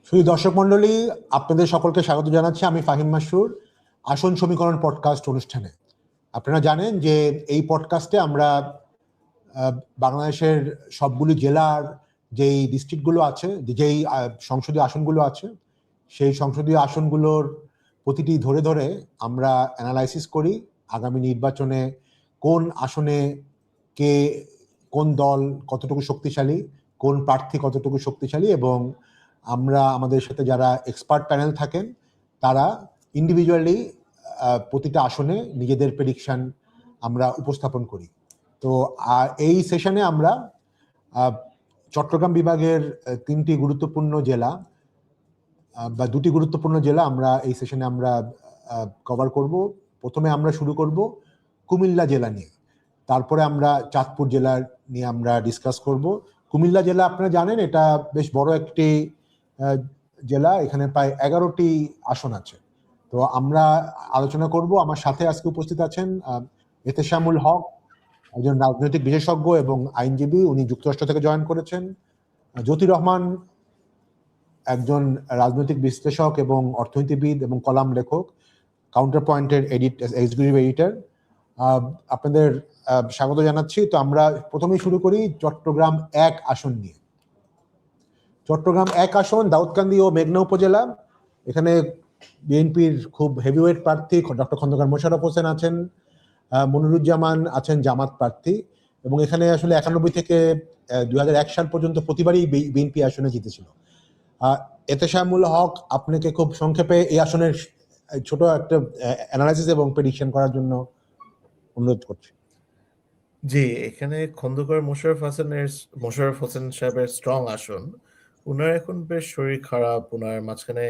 শুধু দর্শক মন্ডলী, আপনাদের সকলকে স্বাগত জানাচ্ছি। আমি ফাহিম মাসুর, আসন সমীকরণ পডকাস্ট অনুষ্ঠানে। আপনারা জানেন যে এই পডকাস্টে আমরা বাংলাদেশের সবগুলি জেলার যেই ডিস্ট্রিক্টগুলো আছে, যেই সংসদীয় আসনগুলো আছে, সেই সংসদীয় আসনগুলোর প্রতিটি ধরে ধরে আমরা অ্যানালাইসিস করি আগামী নির্বাচনে কোন আসনে কে, কোন দল কতটুকু শক্তিশালী, কোন প্রার্থী কতটুকু শক্তিশালী, এবং আমরা আমাদের সাথে যারা এক্সপার্ট প্যানেল থাকেন তারা ইন্ডিভিজুয়ালি প্রতিটা আসনে নিজেদের প্রেডিকশন আমরা উপস্থাপন করি। তো এই সেশনে আমরা চট্টগ্রাম বিভাগের তিনটি গুরুত্বপূর্ণ জেলা বা দুটি গুরুত্বপূর্ণ জেলা আমরা এই সেশনে আমরা কভার করব। প্রথমে আমরা শুরু করব কুমিল্লা জেলা নিয়ে, তারপরে আমরা চাঁদপুর জেলা নিয়ে আমরা ডিসকাস করব। কুমিল্লা জেলা আপনারা জানেন এটা বেশ বড় একটি জেলা, এখানে প্রায় 11টি আসন আছে। তো আমরা আলোচনা করব। আমার সাথে আজকে উপস্থিত আছেন এতেশামুল হক, একজন রাজনৈতিক বিশেষজ্ঞ এবং আইনজীবী, উনি যুক্তরাষ্ট্র থেকে জয়েন করেছেন। জ্যোতি রহমান, একজন রাজনৈতিক বিশ্লেষক এবং অর্থনীতিবিদ এবং কলাম লেখক, কাউন্টার পয়েন্টের এক্সিকিউটিভ এডিটর। আপনাদের স্বাগত জানাচ্ছি। তো আমরা প্রথমেই শুরু করি চট্টগ্রাম 1 আসন নিয়ে। চট্টগ্রাম 1 আসন দাউদকান্দি ও মেঘনা উপজেলা। এখানে বিএনপির খুব হেভিওয়েট প্রার্থী ডক্টর খন্দকার মোশাররফ হোসেন আছেন, মনিরুজ্জামান আছেন জামাত প্রার্থী, এবং এখানে আসলে 91 থেকে 2001 সাল পর্যন্ত প্রতিবারই বিএনপি আসনে জিতেছিল। এতেশামুল হক, আপনাকে খুব সংক্ষেপে এই আসনের ছোট একটা অ্যানালাইসিস এবং প্রেডিকশন করার জন্য অনুরোধ করছি। জি, এখানে খন্দকার মোশাররফ হোসেন সাহেবের স্ট্রং আসন। উনার এখন বেশ শরীর খারাপ, উনার মাঝখানে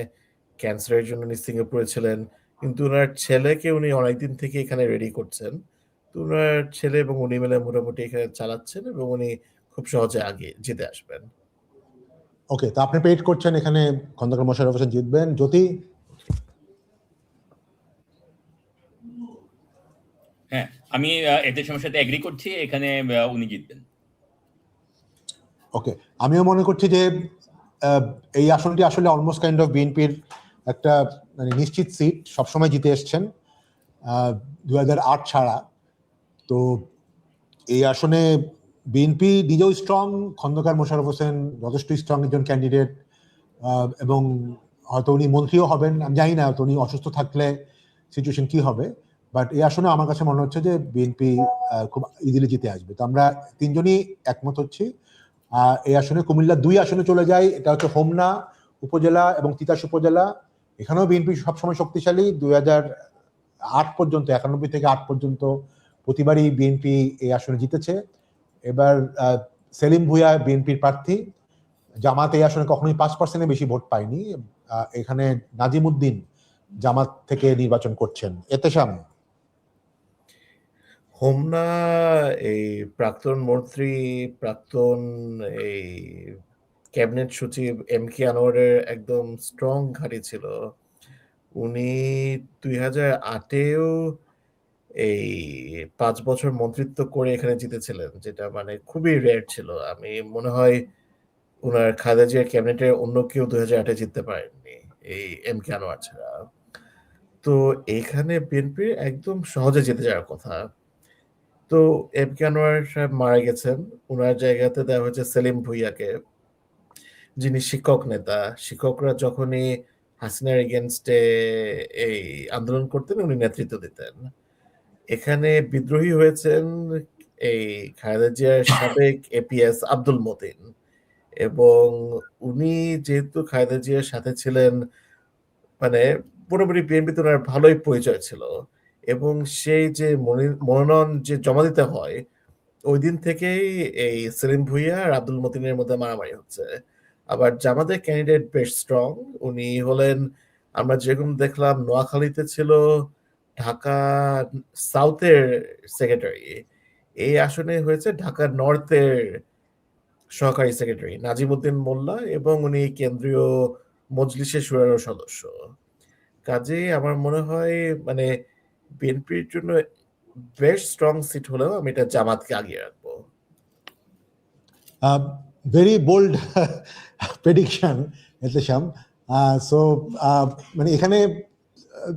ক্যান্সারের জন্য সিঙ্গাপুরে ছিলেন, কিন্তু উনার ছেলেকে উনি অনেকদিন থেকে এখানে রেডি করছেন। তো উনার ছেলে এবং উনি মিলে মোটামুটি এখানে চালাচ্ছেন এবং উনি খুব সহজে আগে জিতে আসবেন। ওকে, তো আপনি প্রেডিক্ট করছেন এখানে খন্দকার মোশাররফ হোসেন জিতবেন। জ্যোতি? হ্যাঁ, আমি এদের সাথে এগ্রি করছি, এখানে উনি জিতবেন। ওকে, আমিও মনে করছি যে এই আসনটি আসলে অলমোস্ট কাইন্ড অফ বিএনপির একটা মানে নিশ্চিত সিট, সবসময় জিতে এসছেন 2008 ছাড়া। তো এই আসনে বিএনপি নিজেও স্ট্রং, খন্দকার মোশাররফ হোসেন যথেষ্ট স্ট্রং একজন ক্যান্ডিডেট, এবং হয়তো উনি মন্ত্রীও হবেন। আমি জানি না হয়তো উনি অসুস্থ থাকলে সিচুয়েশন কি হবে, বাট এই আসনে আমার কাছে মনে হচ্ছে যে বিএনপি খুব ইজিলি জিতে আসবে। তো আমরা তিনজনই একমত হচ্ছি। এই আসনে কুমিল্লা 2 আসনে চলে যায়। এটা হচ্ছে হোমনা উপজেলা এবং তিতাস উপজেলা। এখানেও বিএনপি সবসময় শক্তিশালী। 2008 পর্যন্ত, 91 থেকে 8 পর্যন্ত প্রতিবারই বিএনপি এই আসনে জিতেছে। এবার সেলিম ভুঁইয়া বিএনপির প্রার্থী। জামাত এই আসনে কখনোই 5%-এর বেশি ভোট পায়নি। এখানে নাজিমউদ্দিন জামাত থেকে নির্বাচন করছেন। এতেশাম? হোমনা এই প্রাক্তন মন্ত্রী, প্রাক্তন এই ক্যাবিনেট সচিব MK আনোয়ারের একদম স্ট্রং ঘাঁটি ছিল। উনি 2008-এও এই 5 বছর মন্ত্রিত্ব করে এখানে জিতেছিলেন, যেটা মানে খুবই রেয়ার ছিল। আমি মনে হয় ওনার খালেদা জিয়ার ক্যাবিনেটে অন্য কেউ 2008-এ জিততে পারেননি এই MK আনোয়ার ছাড়া। তো এখানে বিএনপি একদম সহজে জিতে যাওয়ার কথা। তো MK আনোয়ার সাহেব মারা গেছেন, ওনার জায়গাতে দেওয়া হয়েছে সেলিম ভুঁইয়াকে, যিনি শিক্ষক নেতা। শিক্ষকরা যখনই হাসিনার এগেনস্টে এই আন্দোলন করতেন উনি নেতৃত্ব দিতেন। এখানে বিদ্রোহী হয়েছেন এই খালেদা জিয়ার সাবেক APS আব্দুল মতিন, এবং উনি যেহেতু খালেদা জিয়ার সাথে ছিলেন, মানে পুরোপুরি বিএনপিতে ওনার ভালোই পরিচয় ছিল, এবং সেই যে মনোনয়ন যে জমা দিতে হয় ওই দিন থেকেই এই সেলিম ভুঁইয়া আর আব্দুল মতিনের মধ্যে মারামারি হচ্ছে। আবার জামাতের ক্যান্ডিডেট বেশ স্ট্রং, উনি হলেন, আমরা যেরকম দেখলাম নোয়াখালীতে ছিল ঢাকা সাউথের সেক্রেটারি, এই আসনে হয়েছে ঢাকা নর্থের সহকারী সেক্রেটারি নাজিমউদ্দিন মোল্লা, এবং উনি কেন্দ্রীয় মজলিসের শুরারও সদস্য। কাজেই আমার মনে হয় মানে বিএনপির জন্য বেশ স্ট্রং সিট হলেও আমি এটা জামাতকে আগিয়ে রাখবো। Very bold prediction Ehtesham. So মানে এখানে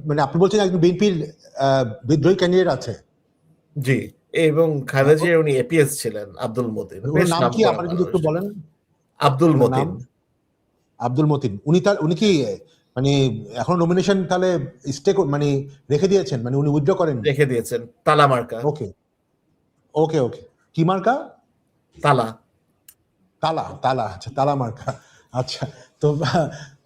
মানে আপনি বলছেন একজন বিএনপির বিদ্রোহী ক্যান্ডিডেট আছে, জি, এবং খালেদা জিয়ার উনি এপিএস ছিলেন, আব্দুল মতিন, ওনার বেশ নাম কি নামকরা আমার যদি মানুষ। একটু বলেন? আব্দুল ওনার নাম মতিন। আব্দুল মতিন। উনি কি মানে এখন নমিনেশন তাহলে স্টে মানে রেখে দিয়েছেন, মানে উনি উইথড্র করেননি? রেখে দিয়েছেন, তালা মার্কা। ওকে ওকে ওকে, কি মার্কা? তালা। তালা, তালা, আচ্ছা তালা মার্কা। আচ্ছা, তো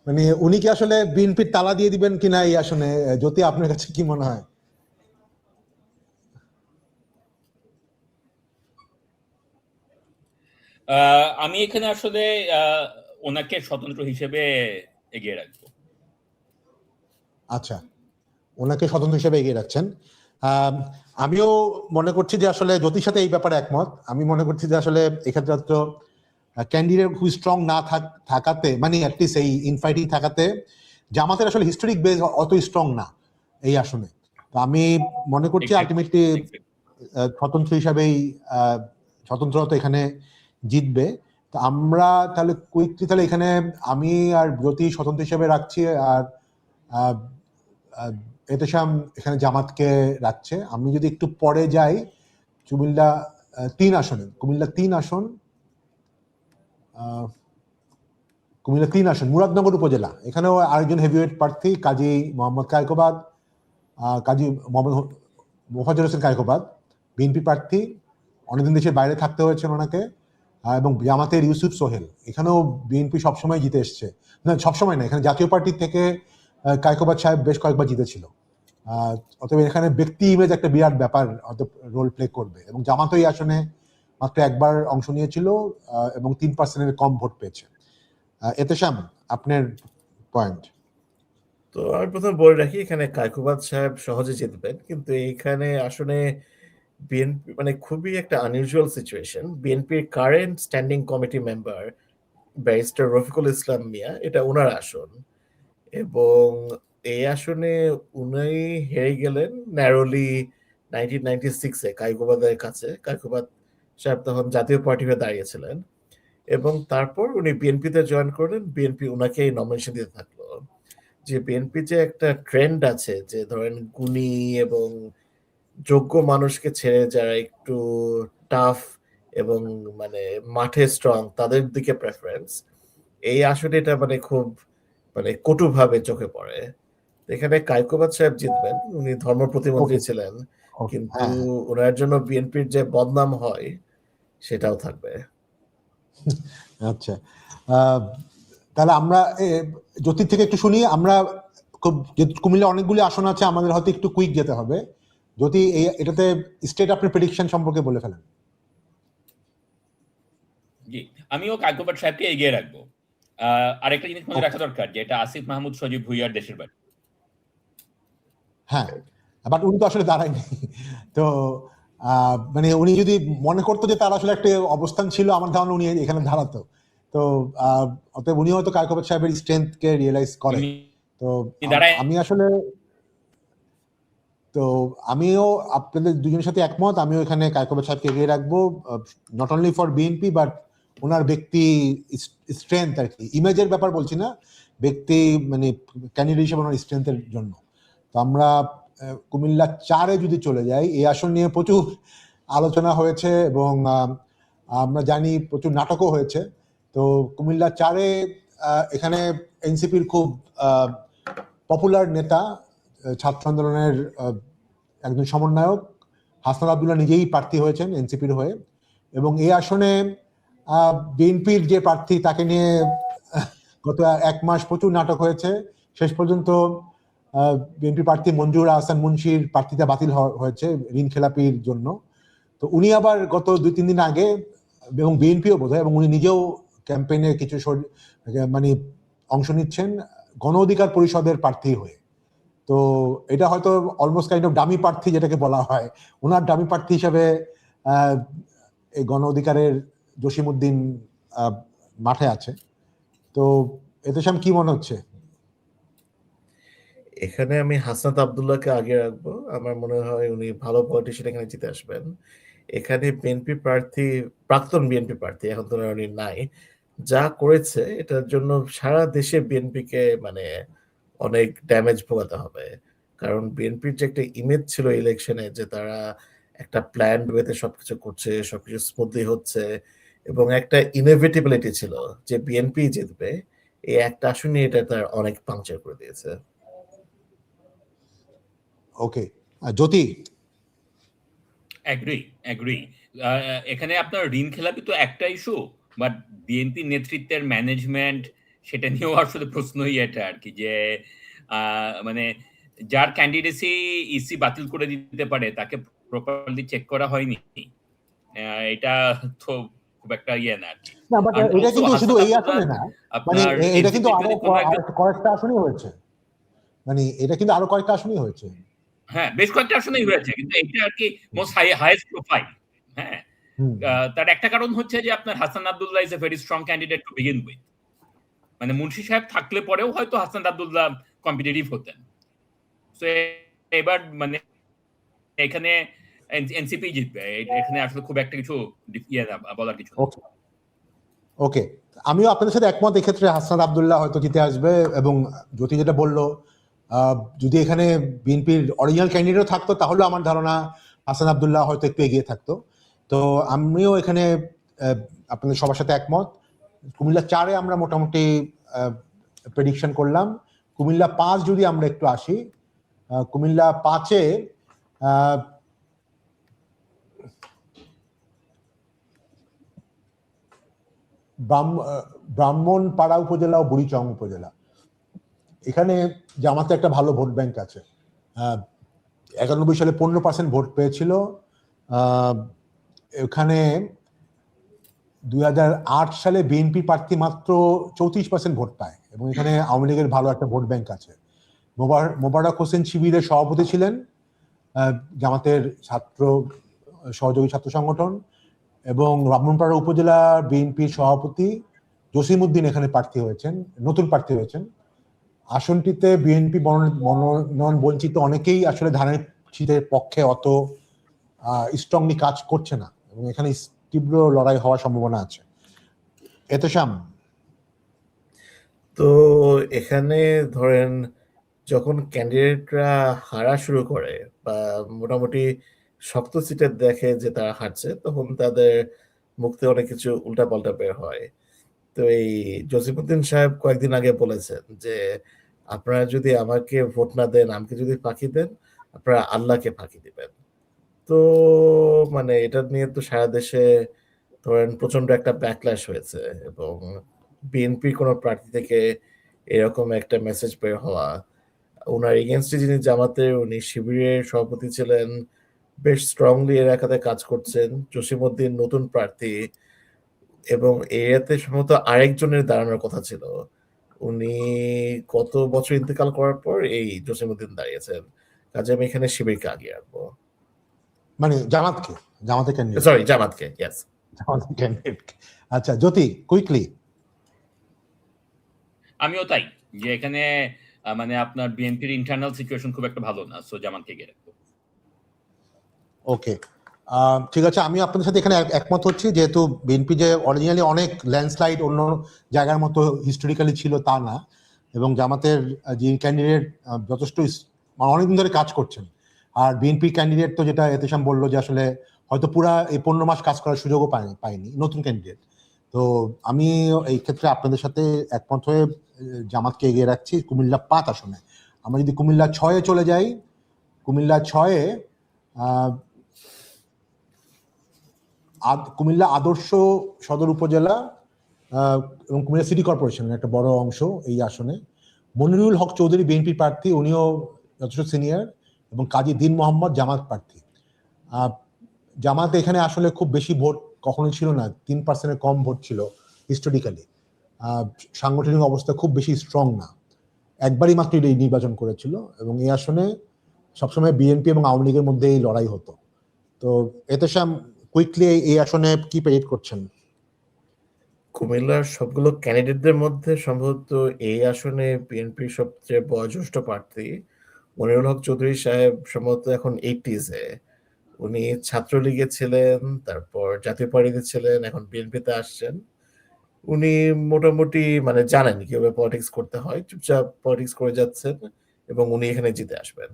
মানে উনি কি আসলে বিএনপির তালা দিয়ে দিবেন কিনা এই আসনে? জ্যোতি, আপনার কাছে কি মনে হয়? আমি এখানে আসলে ওনাকে স্বতন্ত্র হিসেবে এগিয়ে রাখবো। আচ্ছা, ওনাকে স্বতন্ত্র হিসেবে এগিয়ে রাখছেন। আম, আমিও মনে করছি যে আসলে জ্যোতির সাথে এই ব্যাপারে একমত। আমি মনে করছি যে আসলে এক্ষেত্রে তো ক্যান্ডিডেট খুব স্ট্রং না থাকাতে, মানে অ্যাটলিস্ট এই ইনফাইটিং থাকাতে জামাতের আসলে হিস্টোরিক বেস অত স্ট্রং না এই আসনে। তো আমি মনে করছি আলটিমেটলি স্বতন্ত্র হিসাবেই স্বতন্ত্রতা এখানে জিতবে। তো আমরা তাহলে কুইকলি তাহলে এখানে আমি আর জ্যোতি স্বতন্ত্র হিসেবে রাখছি, আর এতেশাম এখানে জামাতকে রাখছে। আমি যদি একটু পরে যাই, কুমিল্লা 3 আসনে, কুমিল্লা 3 আসন, কুমিল্লা 3 আসন মুরাদনগর উপজেলা, এখানেও আরেকজন হেভিওয়েট প্রার্থী কাজী মোহাম্মদ কায়কোবাদ, কাজী মোহাম্মদ মোফাজ্জল হোসেন কায়কোবাদ, বিএনপি প্রার্থী, অনেকদিন দেশের বাইরে থাকতে হয়েছে ওনাকে, এবং জামাতের ইউসুফ সোহেল, এখানেও বিএনপি সবসময় জিতে এসছে। না, সবসময় না, এখানে জাতীয় পার্টির থেকে কায়কোবাদ সাহেব বেশ কয়েকবার জিতেছিল। অতএব এখানে ব্যক্তি ইমেজ একটা বিরাট ব্যাপার রোল প্লে করবে, এবং জামাত এই আসনে মাত্র একবার অংশ নিয়েছিল এবং 3%-এর কম ভোট পেয়েছে। এতেশাম, আপনার পয়েন্ট? তো আমি প্রথমে বলে রাখি, এখানে কায়কোবাদ সাহেব সহজে জিতবেন, কিন্তু এইখানে আসলে বিএনপি মানে খুবই একটা আনইউজুয়াল সিচুয়েশন। বিএনপির current standing committee member barrister Rafiqul Islam Mia, এটা ওনার আসন, এবং এই আসনে উনি হেরে গেলেন ন্যারোলি 1996-এ কায়কোবাদের কাছে। কায়কোবাদ সাহেব তখন জাতীয় পার্টি হয়ে দাঁড়িয়েছিলেন, এবং তারপর উনি বিএনপিতে জয়েন করলেন। বিএনপি উনাকেই নমিনেশন দিতে থাকলো। যে বিএনপি যে একটা ট্রেন্ড আছে যে ধরেন গুণী এবং যোগ্য মানুষকে ছেড়ে যারা একটু টাফ এবং মানে মাঠে স্ট্রং তাদের দিকে প্রেফারেন্স, এই আসলে এটা মানে খুব মানে কটুভাবে চোখে পড়ে। এখানে কায়কোবাদ সাহেব জিতবেন, উনি ধর্ম প্রতিমন্ত্রী ওকে ছিলেন, ওকে, কিন্তু হ্যাঁ হ্যাঁ, ওনার জন্য বিএনপির যে বদনাম হয় সেটাও থাকবে। আচ্ছা। তাহলে আমরা জ্যোতির থেকে একটু শুনি। আমরা খুব, কুমিল্লা অনেকগুলি আসন আছে, আমাদের হয়তো একটু কুইক যেতে হবে। যদি এটাতে স্টেট আপনার প্রেডিকশন সম্পর্কে বলে ফেলেন। জি, আমিও কায়কোবাদ সাহেবকে এগিয়ে রাখবো। আরেকটা জিনিস মনে রাখা দরকার, যে এটা আসিফ মাহমুদ সজীব ভুইয়ার দেশের বাড়ি। হ্যাঁ, বাট উনি তো আসলে দাঁড়ায়নি। তো মানে উনি যদি মনে করতো যে তার আসলে একটা অবস্থান ছিল, আমার ধারণা উনি এখানে দাঁড়াতো। তো অতএব উনি হয়তো কায়কোবাদ সাহেবের স্ট্রেংথকে রিয়েলাইজ করে। তো দাঁড়ায় আমি আসলে, তো আমিও আপনাদের দুজনের সাথে একমত। আমিও এখানে কায়কোবাদ সাহেবকে এগিয়ে রাখবো, not only for BNP but ওনার ব্যক্তি স্ট্রেংথ আর কি, ইমেজের ব্যাপার বলছি না, ব্যক্তি মানে ক্যান্ডিডেট হিসেবে ওনার স্ট্রেংথের জন্য। তো আমরা কুমিল্লা 4-এ যদি চলে যাই, এই আসন নিয়ে প্রচুর আলোচনা হয়েছে এবং আমরা জানি প্রচুর নাটকও হয়েছে। তো কুমিল্লা 4-এ এখানে এনসিপির খুব পপুলার নেতা, ছাত্র আন্দোলনের একজন সমন্বয়ক হাসনাত আব্দুল্লাহ নিজেই প্রার্থী হয়েছেন এনসিপির হয়ে, এবং এই আসনে বিএনপির যে প্রার্থী তাকে নিয়ে গত 1 মাস প্রচুর নাটক হয়েছে। শেষ পর্যন্ত বিএনপি প্রার্থী মঞ্জুর আহসান মুন্সির প্রার্থীতা বাতিল হয়েছে ঋণ খেলাপির জন্য। তো উনি আবার গত 2-3 দিন আগে, এবং বিএনপিও বোধহয়, এবং উনি নিজেও ক্যাম্পেইনে কিছু মানে অংশ নিচ্ছেন গণ অধিকার পরিষদের প্রার্থী হয়ে। তো এটা হয়তো অলমোস্ট কাইন্ড অফ ডামি প্রার্থী যেটাকে বলা হয়, ওনার ডামি প্রার্থী হিসাবে এই গণ অধিকারের জসিমউদ্দিন মাঠে আছে। তো এতেশাম কি মনে হচ্ছে? এখানে আমি হাসনাত আব্দুল্লাহকে আগে রাখবো। আমার মনে হয় উনি ভালো পলিটিশিয়ান, এখানে জিতে আসবেন। এখানে বিএনপি প্রার্থী, প্রাক্তন বিএনপি প্রার্থী, এখন তো উনি নাই, যা করেছে এটার জন্য সারা দেশে বিএনপিকে মানে অনেক ড্যামেজ ভোগাতে হবে। কারণ বিএনপির যে একটা ইমেজ ছিল ইলেকশনে যে তারা একটা প্ল্যান ওয়েতে সবকিছু করছে, সবকিছু স্মুথলি হচ্ছে এবং একটা ইনএভিটেবিলিটি ছিল যে বিএনপি জিতবে, এই একটা আসনে এটা তার অনেক পাংচার করে দিয়েছে। ওকে, জ্যোতি। এগ্রি। এখানে আপনার ঋণ খেলাপি তো একটা ইস্যু, বাট বিএনপি নেতৃত্বের ম্যানেজমেন্ট সেটা নিয়েও আসলে প্রশ্নই এটা আর কি, যে মানে যার ক্যান্ডিডেসি ইসি বাতিল করে দিতে পারে তাকে প্রপারলি চেক করা হয়নি, এটা তো খুব একটা ইয়ে না আর কি। না, বাট আর এটা also কিন্তু শুধু হাসান এই আব্দুল্লাহ আসনে না, মানে আপনার এটা কিন্তু NCP আরো যদি কোনো একটা কয়েকটা আসনেই হয়েছে, মানে এটা কিন্তু আরো কয়েকটা আসনেই হয়েছে। হ্যাঁ, বেশ কয়েকটা আসনেই হয়েছে, কিন্তু এটা আর কি মোস্ট হাইয়েস্ট প্রোফাইল। হ্যাঁ, হুম, তার একটা কারণ হচ্ছে যে আপনার Hasan Abdullah is a very strong candidate to begin with. মানে মুন্সি সাহেব থাকলে পরেও হয়তো হাসান আব্দুল্লাহ কম্পিটিটিভ হতেন। তো এবার মানে এখানে এনসিপি জিতবে, এখানে আসলে খুব একটা কিছু ইয়ে না, বলার কিছু নেই। ওকে ওকে, আমিও আপনাদের সাথে একমত এক্ষেত্রে। হাসান আব্দুল্লাহ হয়তো জিতে আসবে, এবং জ্যোতি যেটা বললো, যদি এখানে বিএনপির অরিজিনাল ক্যান্ডিডেট থাকতো তাহলে আমার ধারণা হাসান আব্দুল্লাহ হয়তো একটু এগিয়ে থাকতো। তো আমিও এখানে আপনাদের সবার সাথে একমত। কুমিল্লা 4-এ আমরা মোটামুটি প্রেডিকশন করলাম। কুমিল্লা 5 যদি আমরা একটু আসি, কুমিল্লা 5-এ ব্রাহ্মণপাড়া উপজেলা ও বুড়িচং উপজেলা, এখানে জামাতে একটা ভালো ভোট ব্যাংক আছে। 91 সালে 15% ভোট পেয়েছিল। এখানে 2008 সালে বিএনপি প্রার্থী মাত্র 34% ভোট পায়, এবং এখানে আওয়ামী লীগের ভালো একটা ভোট ব্যাংক আছে। মোবারক হোসেন শিবিরের সভাপতি ছিলেন জামাতের সহযোগী ছাত্র সংগঠন, এবং ব্রাহ্মণপাড়া উপজেলা বিএনপির সভাপতি জসিমউদ্দিন এখানে প্রার্থী হয়েছেন, নতুন প্রার্থী হয়েছেন। আসনটিতে বিএনপি মনোনয়ন বঞ্চিত অনেকেই আসলে ধানের শীতের পক্ষে অত স্ট্রংলি কাজ করছে না, এবং এখানে তীব্র লড়াই হওয়ার সম্ভাবনা আছে। এতেশাম। তো এখানে ধরেন যখন ক্যান্ডিডেটরা হারা শুরু করে বা মোটামুটি শক্ত সিটে দেখে যে তারা হারছে, তখন তাদের মুখ থেকে অনেক কিছু উল্টাপাল্টা বের হয়। তো এই জসিমউদ্দিন সাহেব কয়েকদিন আগে বলেছেন যে আপনারা যদি আমাকে ভোট না দেন, আমাকে যদি ফাঁকি দেন, আপনারা আল্লাহকে ফাঁকি দিবেন। তো মানে এটা নিয়ে তো সারা দেশে ধরেন প্রচন্ড একটা ব্যাকল্যাশ হয়েছে, এবং বিএনপির কোনো প্রার্থী থেকে এরকম একটা মেসেজ বের হওয়া, ওনার এগেনস্টে যিনি জামাতের উনি শিবিরের সভাপতি ছিলেন, বেশ স্ট্রংলি এলাকাতে কাজ করছেন, জসিমউদ্দিন নতুন প্রার্থী, এবং এরিয়াতে সম্ভবত আরেকজনের দাঁড়ানোর কথা ছিল। উনি কত বছর ইন্তেকাল করার পর এই জসিমউদ্দিন দাঁড়িয়েছেন, কাজে আমি এখানে শিবিরকে আগিয়ে রাখবো। মানে জামাতের ক্যান্ডিডেট। সরি, জামাতকে, ইয়েস। জামাতের ক্যান্ডিডেট। আচ্ছা জ্যোতি, কুইকলি। আমিও তাই, যে এখানে মানে আপনার বিএনপির ইন্টারনাল সিচুয়েশন খুব একটা ভালো না, সো জামাতকে গিয়ে রাখবো। ওকে, ঠিক আছে, আমি আপনাদের সাথে এখানে একমত হচ্ছি। যেহেতু বিএনপি যে অরিজিনালি অনেক ল্যান্ডস্লাইড অন্য জায়গার মতো হিস্টোরিক্যালি ছিল তা না, এবং জামাতের যে ক্যান্ডিডেট যথেষ্ট অনেকদিন ধরে কাজ করছেন। আর বিএনপি ক্যান্ডিডেট তো যেটা এতেশাম বললো যে আসলে হয়তো পুরা এই 15 মাস কাজ করার সুযোগও পায়নি নতুন ক্যান্ডিডেট। তো আমি এই ক্ষেত্রে আপনাদের সাথে একমত হয়ে জামাতকে এগিয়ে রাখছি কুমিল্লা 5 আসনে। আমরা যদি কুমিল্লা 6-এ চলে যাই, কুমিল্লা 6-এ কুমিল্লা আদর্শ সদর উপজেলা এবং কুমিল্লা সিটি কর্পোরেশনের একটা বড় অংশ এই আসনে। মনিরুল হক চৌধুরী বিএনপি প্রার্থী, উনিও যথেষ্ট সিনিয়র, এবং কাজী দিন মোহাম্মদ জামাত প্রার্থী। জামাত এখানে আসলে খুব বেশি ভোট কখনোই ছিল না, 3%-এর কম ভোট ছিল হিস্টোরিক্যালি। সাংগঠনিক অবস্থা খুব বেশি স্ট্রং না, একবারই মাত্র এই নির্বাচন করেছিল, এবং এই আসনে সবসময় বিএনপি এবং আওয়ামী লীগের মধ্যে এই লড়াই হতো। তো এতেশাম, কুইকলি এই আসনে কি প্রেডিক্ট করছেন? কুমিল্লার সবগুলো ক্যান্ডিডেটদের মধ্যে সম্ভবত এই আসনে বিএনপির সবচেয়ে বয়োজ্যেষ্ঠ প্রার্থী মনিরুল হক চৌধুরী সাহেব সম্ভবত এখন 80s-এ। উনি ছাত্রলীগে ছিলেন, তারপর জাতীয় পার্টিতে ছিলেন, এখন বিএনপিতে আসছেন, উনি মোটামুটি মানে জানেন কিভাবে পলিটিক্স করতে হয়, চুপচাপ পলিটিক্স করে যাচ্ছেন এবং উনি এখানে জিতে আসবেন।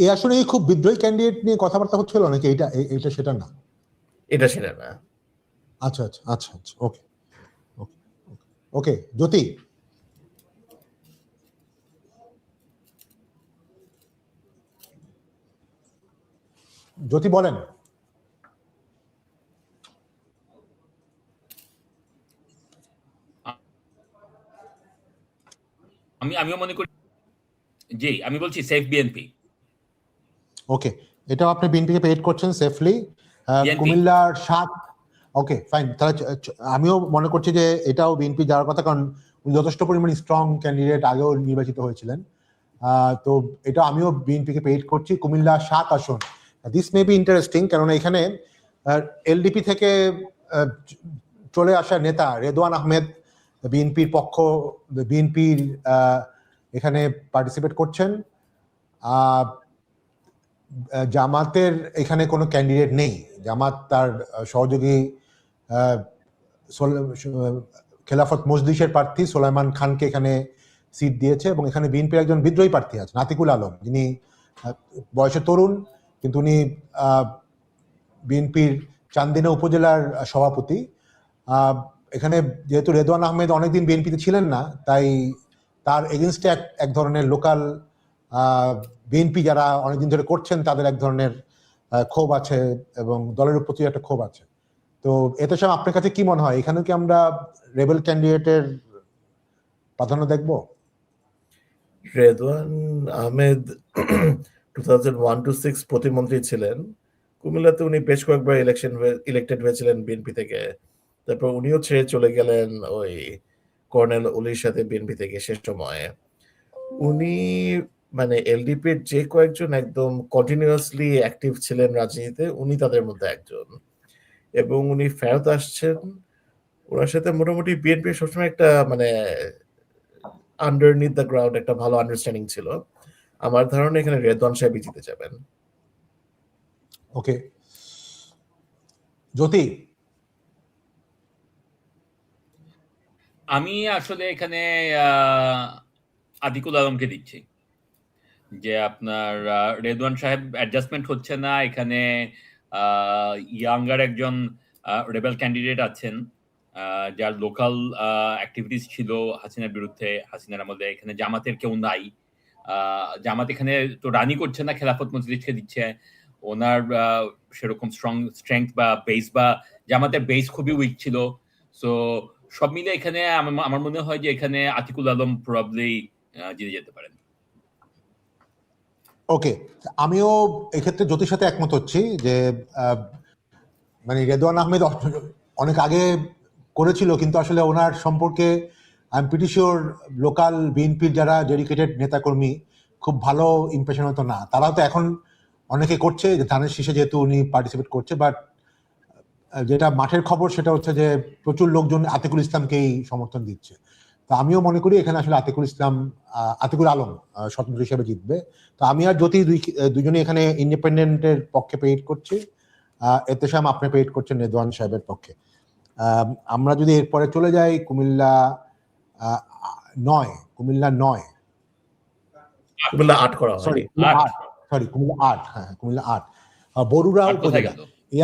এই আসলে খুব বিদ্রোহী ক্যান্ডিডেট নিয়ে কথাবার্তা হচ্ছিল নাকি? এইটা সেটা না? এটা সেটা না। আচ্ছা আচ্ছা আচ্ছা আচ্ছা, ওকে ওকে ওকে। জ্যোতি, জ্যোতি বলেন। আমিও মনে করি, জি আমি বলছি সেফ বিএনপি। ওকে, এটাও আপনি বিএনপিকে পেইড করছেন সেফলি। BNP কুমিল্লার 7, ওকে ফাইন। তাহলে আমিও মনে করছি যে এটাও বিএনপি যাওয়ার কথা, কারণ উনি যথেষ্ট পরিমাণে স্ট্রং ক্যান্ডিডেট, আগেও নির্বাচিত হয়েছিলেন। তো এটা আমিও বিএনপিকে পেইড করছি। কুমিল্লা 7 আসন, দিস মে বি ইন্টারেস্টিং, কেননা এখানে এলডিপি থেকে চলে আসা নেতা রেদওয়ান আহমেদ বিএনপির এখানে পার্টিসিপেট করছেন। জামাতের এখানে কোনো ক্যান্ডিডেট নেই। জামাত তার সহযোগী খেলাফত মজলিসের প্রার্থী সোলাইমান খানকে এখানে সিট দিয়েছে, এবং এখানে বিএনপির একজন বিদ্রোহী প্রার্থী আছেন আতিকুল আলম, যিনি বয়সে তরুণ, কিন্তু উনি বিএনপির চান্দিনা উপজেলার সভাপতি। এখানে যেহেতু রেদওয়ান আহমেদ অনেকদিন বিএনপিতে ছিলেন না, তাই তার এগেনস্টে এক ধরনের লোকাল বিএনপি যারা অনেকদিন ধরে করছেন তাদের এক ধরনের ক্ষোভ আছে, এবং দলের প্রতি একটা ক্ষোভ আছে। তো এতে সব আপনার কাছে কি মনে হয়, এখানে কি আমরা রেবেল ক্যান্ডিডেটের প্রাধান্য দেখব? রেদওয়ান আহমেদ 2001-6 প্রতিমন্ত্রী ছিলেন। কুমিল্লাতে উনি বেশ কয়েকবার ইলেক্টেড হয়েছিলেন বিএনপি থেকে। তারপর উনিও ছেড়ে চলে গেলেন ওই কর্নেল অলির সাথে বিএনপি থেকে শেষ সময়ে। উনি মানে এলডিপির যে কয়েকজন একদম কন্টিনিউয়াসলি অ্যাক্টিভ ছিলেন রাজনীতিতে, উনি তাদের মধ্যে একজন, এবং উনি ফেরত আসছেন। ওনার সাথে মোটামুটি বিএনপি সবসময় একটা মানে আন্ডারনিথ দ্য গ্রাউন্ড একটা ভালো আন্ডারস্ট্যান্ডিং ছিল। আমার ধারণা এখানে রেদওয়ান সাহেবই জিতে যাবেন। ওকে, জ্যোতি। আমি আসলে এখানে আতিকুল আলমকে দিচ্ছি, যে আপনার রেদওয়ান সাহেব অ্যাডজাস্টমেন্ট হচ্ছে না এখানে। ইয়াঙ্গার একজন রেবেল ক্যান্ডিডেট আছেন, যার লোকাল অ্যাক্টিভিটিস ছিল হাসিনার বিরুদ্ধে, হাসিনার আমলে। এখানে জামাতের কেউ নাই, জামাত এখানে তো রানি করছে না, খেলাফত মজলিসকে দিচ্ছে। ওনার সেরকম স্ট্রেংথ বা বেস, বা জামাতের বেস খুবই উইক ছিল। সো সব মিলে এখানে আমার মনে হয় যে এখানে আতিকুল আলম প্রবাবলি জিতে যেতে পারেন। ওকে, আমিও এক্ষেত্রে জ্যোতির সাথে একমত হচ্ছি যে মানে রেদওয়ান আহমেদ অনেক আগে করেছিল, কিন্তু আসলে ওনার সম্পর্কে I am pretty sure local বিএনপির যারা ডেডিকেটেড নেতাকর্মী খুব ভালো ইমপ্রেশন হতো না। তারাও তো এখন অনেকে করছে, যে ধানের শীষে যেহেতু উনি পার্টিসিপেট করছে, বাট যেটা মাঠের খবর সেটা হচ্ছে যে প্রচুর লোকজন আতিকুল ইসলামকেই সমর্থন দিচ্ছে। তো আমিও মনে করি এখানে আসলে আতিকুল আলম স্বতন্ত্র হিসেবে জিতবে। তো আমি আর জ্যোতি দুজনেই এখানে ইন্ডিপেন্ডেন্টের পক্ষে পেইড করছি। এতেশাম আপনি পেইড করছেন রেদওয়ান সাহেবের পক্ষে। আমরা যদি এরপরে চলে যাই কুমিল্লা 9, কুমিল্লা 8 করা হয়, সরি কুমিল্লা 8, হ্যাঁ কুমিল্লা 8 বরুড়া উপজেলা। এই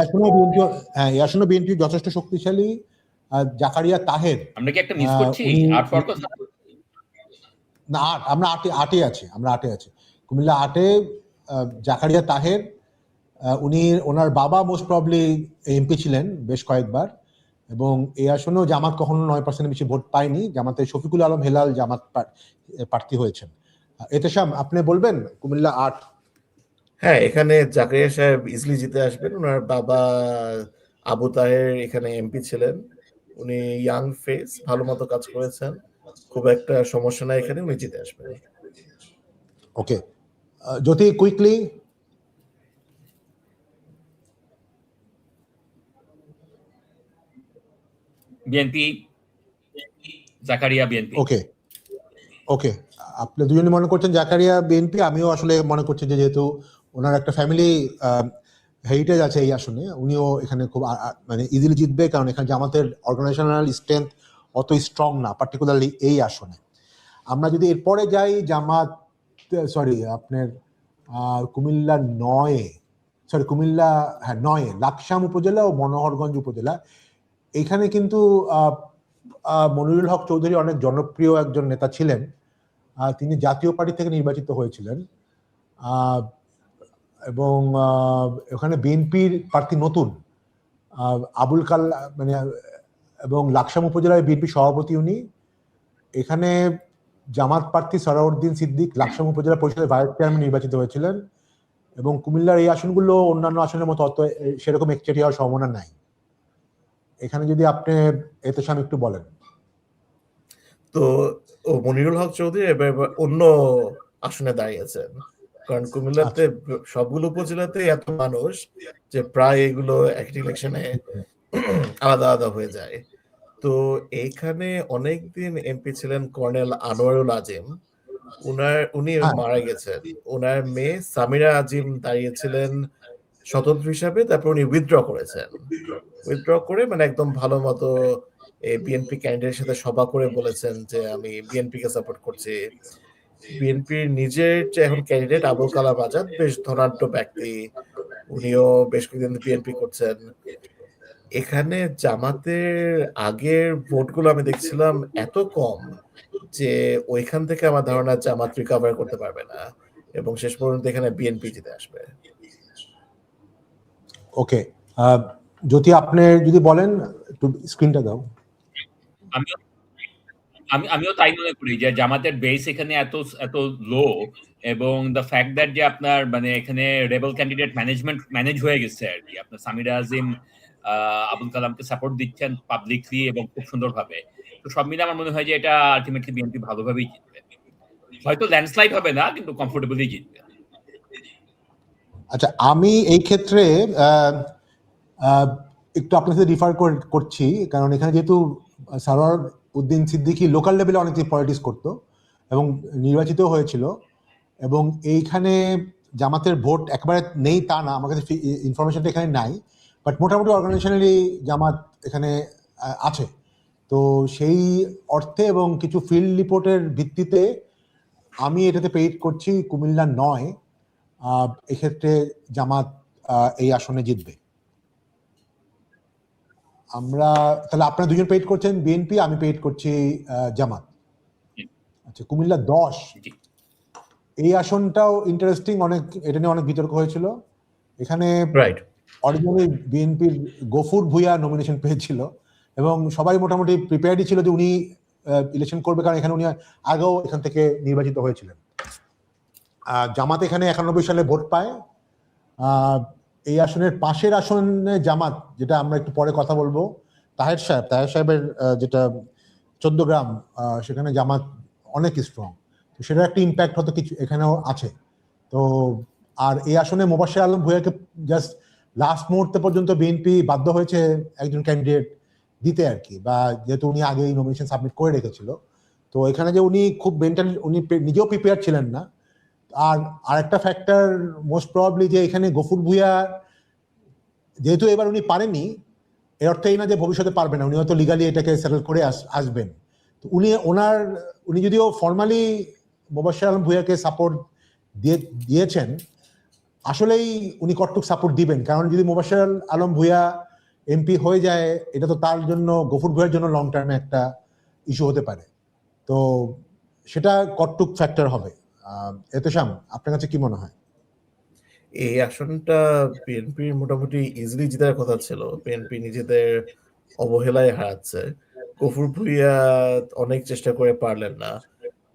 আসনে বিএনপি যথেষ্ট শক্তিশালী। জাকারিয়া তাহের, আমরা কি একটা মিস করছি? 8 ফর কথা না, আমরা 8-এ আছি, কুমিল্লা 8-এ জাকারিয়া তাহের। ওনার বাবা মোস্ট প্রবলি এমপি ছিলেন বেশ কয়েকবার, এবং এই আসনেও জামাত কখনো 9% বেশি ভোট পায়নি। জামাতে শফিকুল আলম হেলাল জামাত প্রার্থী হয়েছেন। এতেশাম আপনি বলবেন কুমিল্লা 8? হ্যাঁ, এখানে জাকারিয়া সাহেব ইজিলি জিতে আসবেন। ওনার বাবা আবু তাহের এখানে এমপি ছিলেন। উনি ইয়াং ফেস, ভালো মতো কাজ করেছেন, খুব একটা সমস্যা নাই, এখানে উনি জিতে আসবেন। Okay, Jyoti quickly. BNP, Zakaria BNP. Okay okay, আপনি দুজনে মনে করছেন জাকারিয়া বিএনপি। আমিও আসলে মনে করছি যে যেহেতু ওনার একটা ফ্যামিলি হেরিটেজ আছে এই আসনে, উনিও এখানে খুব মানে ইজিলি জিতবে, কারণ এখানে জামাতের অর্গানাইজেশনাল স্ট্রেংথ অত স্ট্রং না, পার্টিকুলারলি এই আসনে। আমরা যদি এরপরে যাই জামাত, সরি আপনার কুমিল্লা 9 লাকসাম উপজেলা ও মনোহরগঞ্জ উপজেলা, এখানে কিন্তু মনিরুল হক চৌধুরী অনেক জনপ্রিয় একজন নেতা ছিলেন। তিনি জাতীয় পার্টি থেকে নির্বাচিত হয়েছিলেন, এবং ওখানে বিএনপির প্রার্থী নতুন আবুল কালাম, মানে, এবং লাকসাম উপজেলায় বিএনপি সভাপতি উনি। এখানে জামাত প্রার্থী সরাউদ্দিন সিদ্দিক লাকসাম উপজেলা পরিষদের ভাইস চেয়ারম্যান নির্বাচিত হয়েছিলেন, এবং কুমিল্লার এই আসনগুলো অন্যান্য আসনের মতো অত সেরকম একচেটিয়া হওয়ার সম্ভাবনা নাই। এখানে যদি আপনি এতেশাম একটু বলেন। তো মনিরুল হক চৌধুরী এবার অন্য আসনে দাঁড়িয়েছেন, কারণ কুমিল্লাতে সবগুলো উপজেলাতে এত মানুষ যে প্রায় এগুলো একটি ইলেকশনে আলাদা আলাদা হয়ে যায়। তো এইখানে অনেকদিন এমপি ছিলেন কর্নেল আনোয়ারুল আজিম, উনি মারা গেছেন। ওনার মেয়ে সামিরা আজিম দাঁড়িয়েছিলেন স্বতন্ত্র হিসাবে, তারপর উনি উইথড্র করেছেন। উইথড্র করে মানে একদম ভালো মতো বিএনপি ক্যান্ডিডেটের সাথে সভা করে বলেছেন যে আমি বিএনপি কে সাপোর্ট করছি। বিএনপির নিজের যে এখন ক্যান্ডিডেট আবুল কালাম আজাদ বেশ ধনাঢ্য ব্যক্তি, উনিও বেশ কয়েকদিন বিএনপি করছেন। এখানে জামাতের আগের ভোটগুলো আমি দেখছিলাম এত কম যে ওইখান থেকে আমার ধারণা জামাত রিকভার করতে পারবে না, এবং শেষ পর্যন্ত এখানে বিএনপি জিতে আসবে। ওকে, যদি আপনি যদি বলেন একটু স্ক্রিনটা দাও। আমিও তাই মনে করি যে জামাতের বেস এখানে এত এত লো, এবং দ্য ফ্যাক্ট দ্যাট যে আপনার মানে এখানে রেবেল ক্যান্ডিডেট ম্যানেজ হয়ে গেছে আর কি। আপনার সামিরা আজিম আবুল কালামকে সাপোর্ট দিচ্ছেন পাবলিকলি এবং খুব সুন্দরভাবে। তো সব মিলে আমার মনে হয় যে এটা আলটিমেটলি বিএনপি ভালোভাবেই জিতবে, হয়তো ল্যান্ডস্লাইড হবে না, কিন্তু কমফোর্টেবলি জিতবে। আচ্ছা, আমি এই ক্ষেত্রে একটু আপনার সাথে রিফার করছি, কারণ এখানে যেহেতু সারোয়ার উদ্দিন সিদ্দিকী লোকাল লেভেলে অনেক পলিটিক্স করতো এবং নির্বাচিত হয়েছিল, এবং এইখানে জামাতের ভোট একেবারে নেই তা না, আমার কাছে ইনফরমেশনটা এখানে নাই, বাট মোটামুটি অর্গানাইজেশনালি জামাত এখানে আছে। তো সেই অর্থে এবং কিছু ফিল্ড রিপোর্টের ভিত্তিতে আমি এটাতে পেইড করছি কুমিল্লা 9, এক্ষেত্রে জামাত এই আসনে জিতবে। আমরা তাহলে আপনারা দুজন পেইড করছেন বিএনপি, আমি পেইড করছি জামাত। আচ্ছা, কুমিল্লা 10, এই আসনটাও ইন্টারেস্টিং, অনেক এটা নিয়ে অনেক বিতর্ক হয়েছিল। এখানে অরিজিনালি বিএনপির গফুর ভুঁইয়া নমিনেশন পেয়েছিল, এবং সবাই মোটামুটি প্রিপেয়ারই ছিল যে উনি ইলেকশন করবে, কারণ এখানে উনি আগেও এখান থেকে নির্বাচিত হয়েছিলেন। জামাত এখানে 91 সালে ভোট পায়। এই আসনের পাশের আসনে জামাত, যেটা আমরা একটু পরে কথা বলবো, তাহের সাহেবের যেটা 14 গ্রাম, সেখানে জামাত অনেক স্ট্রং, তো সেটার একটা ইম্প্যাক্ট হয়তো কিছু এখানেও আছে। তো আর এই আসনে মোবাশ্বের আলম ভূঁইয়াকে জাস্ট লাস্ট মুহূর্তে পর্যন্ত বিএনপি বাধ্য হয়েছে একজন ক্যান্ডিডেট দিতে আর কি, বা যেহেতু উনি আগেই নমিনেশন সাবমিট করে রেখেছিল, তো এখানে যে উনি খুব মেন্টালি উনি নিজেও প্রিপেয়ার ছিলেন না। আর আরেকটা ফ্যাক্টর মোস্ট প্রবাবলি যে এখানে গফুর ভুঁইয়া যেহেতু এবার উনি পারেননি, এর অর্থ এই না যে ভবিষ্যতে পারবে না, উনি হয়তো লিগালি এটাকে সেটেল করে আসবেন। তো উনি যদিও ফর্মালি মোবাশ্বের আলম ভূঁইয়াকে সাপোর্ট দিয়েছেন, আসলেই উনি কতটুকু সাপোর্ট দিবেন, কারণ যদি মোবাশ্বের আলম ভূঁইয়া এমপি হয়ে যায়, এটা তো তার জন্য, গফুর ভূঁইয়ার জন্য লং টার্মে একটা ইস্যু হতে পারে। তো সেটা কতটুকু ফ্যাক্টর হবে। এতেশাম, আপনার কাছে কি মনে হয়? এই আসনটা বিএনপির মোটামুটি ইজিলি জেতার কথা ছিল, বিএনপি নিজেদের অবহেলায় হারাচ্ছে। গফুর ভুঁইয়া অনেক চেষ্টা করে পারলেন না,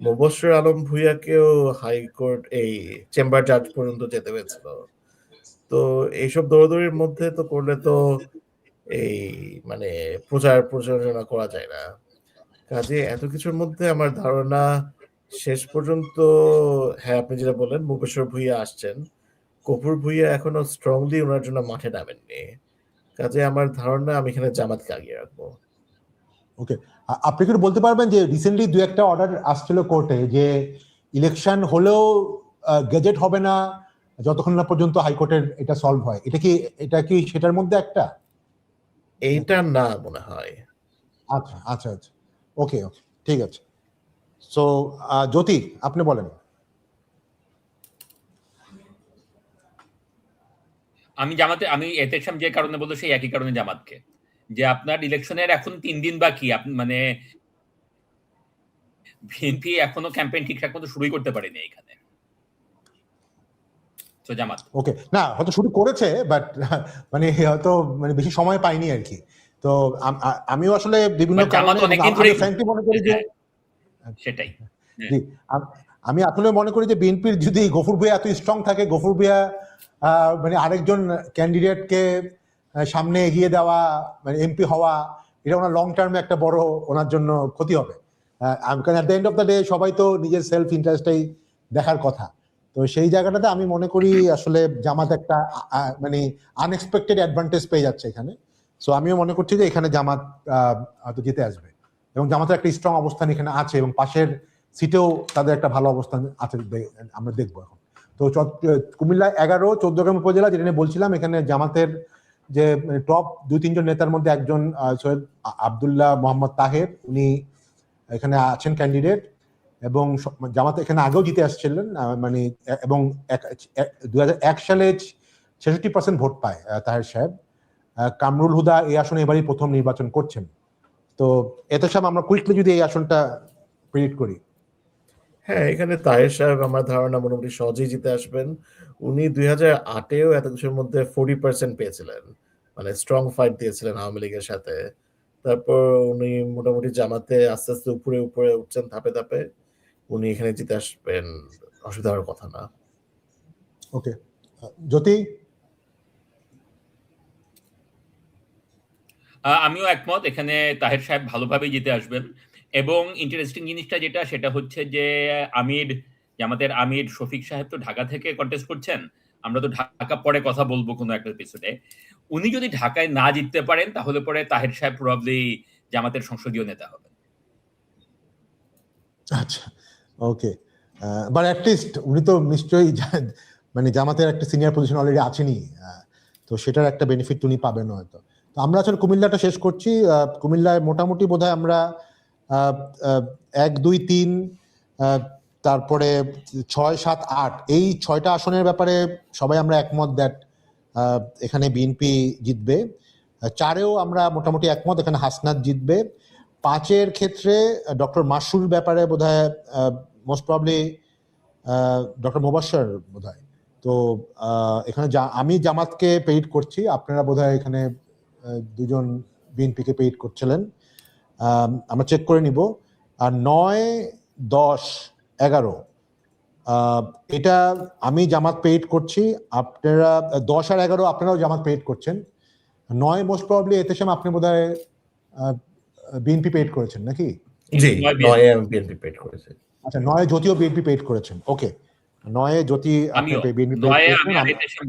মোবাশ্বের আলম ভূঁইয়াকেও হাইকোর্ট এই চেম্বার জাজ পর্যন্ত যেতে হয়েছিল। তো এইসব দৌড়াদৌড়ির মধ্যে তো করলে তো এই মানে প্রচারণা করা যায় না। কাজে এত কিছুর মধ্যে আমার ধারণা শেষ পর্যন্ত, হ্যাঁ আপনি যেটা বললেন মোবাশ্বের ভূঁইয়া আসছেন, গফুর ভূঁইয়া এখনো স্ট্রংলি ওনার জন্য মাঠে নামেননি। কাজে আমার ধারণা আমি এখানে জামাতকে আগিয়ে রাখবো। ওকে, আপনি কি বলতে পারবেন যে রিসেন্টলি 2-1টা অর্ডার আসছিল কোর্টে যে ইলেকশন হলেও গেজেট হবে না, যতক্ষণ না পর্যন্ত হাইকোর্টের এটা সলভ হয়। এটা কি সেটার মধ্যে একটা? এইটা না মনে হয়। আচ্ছা আচ্ছা আচ্ছা, ওকে ওকে, ঠিক আছে। সো জ্যোতি, আপনি বলেন। আমি এতেশাম যে কারণে বললো সেই একই কারণে জামাতকে, যে আপনার ইলেকশনের এখন 3 দিন বাকি, আপনি মানে বিএনপি এখনো ক্যাম্পেইন ঠিকঠাক মতো শুরুই করতে পারেনি এখানে। তো জামাত ওকে, না হয়তো শুরু করেছে, বাট মানে হয়তো মানে বেশি সময় পাইনি আর কি। তো আমিও আসলে বিভিন্ন But জামাত কারণে অনেকদিন আমি ধরেই frankly মনে করি যে সেটাই। জি, আমি আসলে মনে করি যে বিএনপির যদি গফুর ভূঁইয়া এত স্ট্রং থাকে, গফুর ভূঁইয়া মানে আরেকজন ক্যান্ডিডেটকে সামনে এগিয়ে দেওয়া, মানে এমপি হওয়া, এটা ওনার লং টার্মে একটা বড় ওনার জন্য ক্ষতি হবে। কারণ at the end of the day সবাই তো নিজের সেলফ ইন্টারেস্টটাই দেখার কথা। তো সেই জায়গাটাতে আমি মনে করি আসলে জামাত একটা মানে আনএক্সপেক্টেড অ্যাডভান্টেজ পেয়ে যাচ্ছে এখানে। সো আমিও মনে করছি যে এখানে জামাত হয়তো জিতে আসবে, এবং জামাতের একটা স্ট্রং অবস্থান এখানে আছে, এবং পাশের সিটেও তাদের একটা ভালো অবস্থান আছে, আমরা দেখবো এখন। তো কুমিল্লা 11, 14গ্রাম উপজেলা যেটা নিয়ে বলছিলাম, এখানে জামাতের যে টপ 2-3 জন নেতার মধ্যে একজন সৈয়দ আব্দুল্লাহ মোহাম্মদ তাহের, উনি এখানে আছেন ক্যান্ডিডেট, এবং জামাত এখানে আগেও জিতে আসছিলেন, মানে এবং 2001 সালে 66% ভোট পায় তাহের সাহেব। কামরুল হুদা এই আসনে এবারই প্রথম নির্বাচন করছেন। তো এতে সব আমরা কুইকলি যদি এই আসনটা প্রেডিক্ট করি। হ্যাঁ, এখানে তাহের সাহেব আমার ধারণা মোটামুটি সহজেই জিতে আসবেন। উনি 2008-এও এত কিছুর মধ্যে 40% পেয়েছিলেন, মানে স্ট্রং ফাইট দিয়েছিলেন আওয়ামী লীগের সাথে। তারপর উনি মোটামুটি জামাতে আস্তে আস্তে উপরে উপরে উঠছেন ধাপে ধাপে। উনি এখানে জিতে আসবেন, অসুবিধা হওয়ার কথা না। ওকে, জ্যোতি? আমিও একমত, এখানে তাহের সাহেব ভালোভাবেই জিতে আসবেন। এবং ইন্টারেস্টিং জিনিসটা যেটা, সেটা হচ্ছে যে জামাতের আমির শফিক সাহেব তো ঢাকা থেকে কন্টেস্ট করছেন। আমরা তো ঢাকা পরে কথা বলবো কোনো একটা এপিসোডে। উনি যদি ঢাকায় না জিততে পারেন, তাহলে পরে তাহের সাহেব প্রবাবলি জামাতের সংসদীয় নেতা হবেন। আচ্ছা, ওকে, বাট অ্যাটলিস্ট উনি তো নিশ্চয়ই মানে জামাতের একটা সিনিয়র পজিশন অলরেডি আছেনই, তো সেটার একটা বেনিফিট উনি পাবেন হয়তো। তো আমরা আসলে কুমিল্লাটা শেষ করছি। কুমিল্লায় মোটামুটি বোধহয় আমরা 1, 2, 3, তারপরে 6, 7, 8 এই 6টা আসনের ব্যাপারে সবাই আমরা একমত দ্যাট এখানে বিএনপি জিতবে। 4-এও আমরা মোটামুটি একমত, এখানে হাসনাত জিতবে। 5-এর ক্ষেত্রে ডক্টর মাসুর ব্যাপারে বোধহয় মোস্ট প্রবলি ডক্টর মোবাশ্বের বোধহয়। তো এখানে আমি জামাতকে পেইড করছি, আপনারা বোধহয় এখানে দুজন বিএনপিকে পেইড করছিলেন, আমরা চেক করে নিব। আর 9, 10, 11 এটা আমি জামাত পেইড করছি, আপনারা 10 আর 11 আপনারাও জামাত পেইড করছেন। 9 মোস্ট প্রবলি এতেশাম আপনি বোধহয় বিএনপি পেইড করেছেন নাকি? জি, 9-এ আমি বিএনপি পেইড করেছি। আচ্ছা, 9-এ জ্যোতিও বিএনপি পেইড করেছেন। ওকে, 9-এ জ্যোতি আপনি বিএনপি পেইড করেছেন।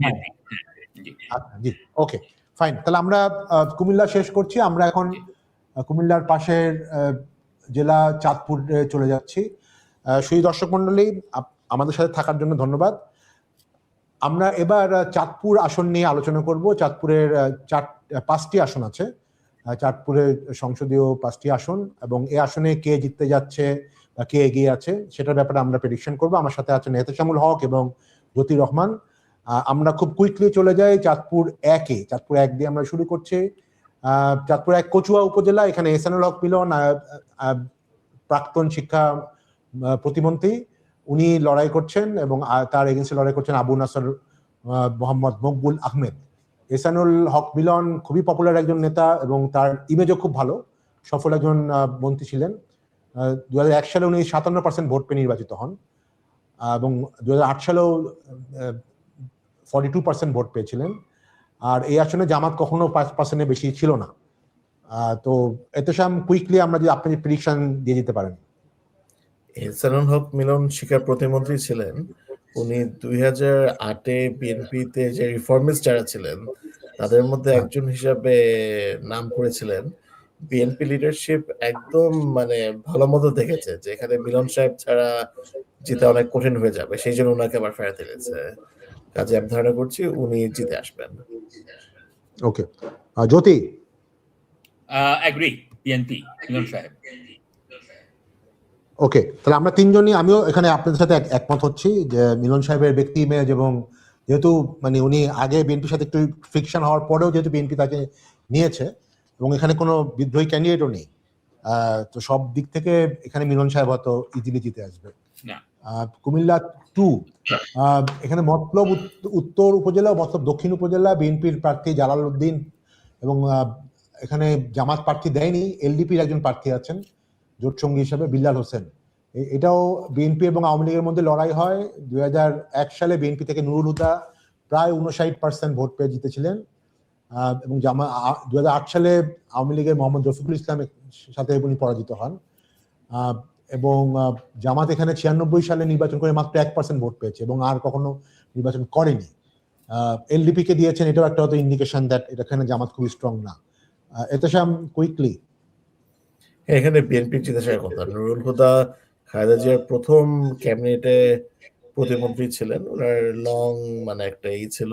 জি, ওকে, ফাইন। তাহলে আমরা কুমিল্লা শেষ করছি। আমরা এখন কুমিল্লার পাশের জেলা চাঁদপুরে চলে যাচ্ছি। সুধী দর্শক মন্ডলী, আমাদের সাথে থাকার জন্য ধন্যবাদ। আমরা এবার চাঁদপুর আসন নিয়ে আলোচনা করব। চাঁদপুরের 5টি আসন আছে, চাঁদপুরের সংসদীয় 5টি আসন, এবং এই আসনে কে জিততে যাচ্ছে বা কে এগিয়ে আছে সেটার ব্যাপারে আমরা প্রেডিকশন করব। আমার সাথে আছেন এহতেশামুল হক এবং জ্যোতি রহমান। আমরা খুব কুইকলি চলে যাই চাঁদপুর 1-এ। চাঁদপুর 1 দিয়ে আমরা শুরু করছি। চাঁদপুর 1 কচুয়া উপজেলা, এখানে এহসানুল হক মিলন, প্রাক্তন শিক্ষা প্রতিমন্ত্রী, উনি লড়াই করছেন, এবং তার এগেন্সে লড়াই করছেন আবু নাসর মোহাম্মদ মকবুল আহমেদ। এহসানুল হক মিলন খুবই পপুলার একজন নেতা, এবং তার ইমেজও খুব ভালো, সফল একজন মন্ত্রী ছিলেন। 2001 সালে উনি 57% ভোট পেয়ে নির্বাচিত হন, এবং 2008 সালেও 42% ভোট পেয়েছিলেন। আর এই আসনে জামাত কখনো 5%-এর বেশি ছিল না। তো এতেশাম, কুইকলি আমরা যদি আপনি প্রেডিকশন দিয়ে দিতে পারেন। এহসানুল হক মিলন শিক্ষা প্রতিমন্ত্রী ছিলেন। উনি 2008-এ বিএনপিতে যে রিফর্মিস্ট যারা ছিলেন তাদের মধ্যে একজন হিসাবে নাম করেছিলেন। বিএনপি লিডারশিপ একদম মানে ভালো মতো দেখেছে যে এখানে মিলন সাহেব ছাড়া জিতে অনেক কঠিন হয়ে যাবে, সেই জন্য ওনাকে আবার ফেরত এনেছে। কাজে আমি ধারণা করছি উনি জিতে আসবেন। ওকে, জ্যোতি। অ্যাগ্রি, বিএনপি, মিলন সাহেব। ওকে, তাহলে আমরা তিনজনই, আমিও এখানে আপনাদের সাথে একমত হচ্ছি যে মিলন সাহেবের ব্যক্তি ইমেজ, এবং যেহেতু মানে উনি আগে বিএনপির সাথে একটু ফ্রিকশন হওয়ার পরেও যেহেতু বিএনপি তাকে নিয়েছে, এবং এখানে কোনো বিদ্রোহী ক্যান্ডিডেটও নেই, তো সব দিক থেকে এখানে মিলন সাহেব হয়তো ইজিলি জিতে আসবে। কুমিল্লা 2, এখানে মতলব উত্তর উপজেলা, মতলব দক্ষিণ উপজেলা বিএনপির প্রার্থী জালাল উদ্দিন, এবং এখানে জামাত প্রার্থী দেয়নি, এলডিপির একজন প্রার্থী আছেন জোট সঙ্গী হিসেবে, বিল্লাল হোসেন। এটাও বিএনপি এবং আওয়ামী লীগের মধ্যে লড়াই হয়। 2001 সালে বিএনপি থেকে নুরুল হুদা প্রায় 59% ভোট পেয়ে জিতেছিলেন, এবং 2008 সালে আওয়ামী লীগের মোহাম্মদ রফিকুল ইসলামের সাথে উনি পরাজিত হন, এবং জামাত এখানে 96 সালে নির্বাচন করে মাত্র 1% ভোট পেয়েছে এবং আর কখনো নির্বাচন করেনি। এলডিপি কে দিয়েছেন, এটাও একটা হয়তো ইন্ডিকেশন দ্যাট এখানে জামাত খুবই স্ট্রং না। এতেশাম, কুইকলি। এখানে বিএনপির জিতে আসার কথা। নুরুল হুদা খালেদা জিয়ার প্রথম ক্যাবিনেটে প্রতিমন্ত্রী ছিলেন, ওনার লং মানে একটা ছিল।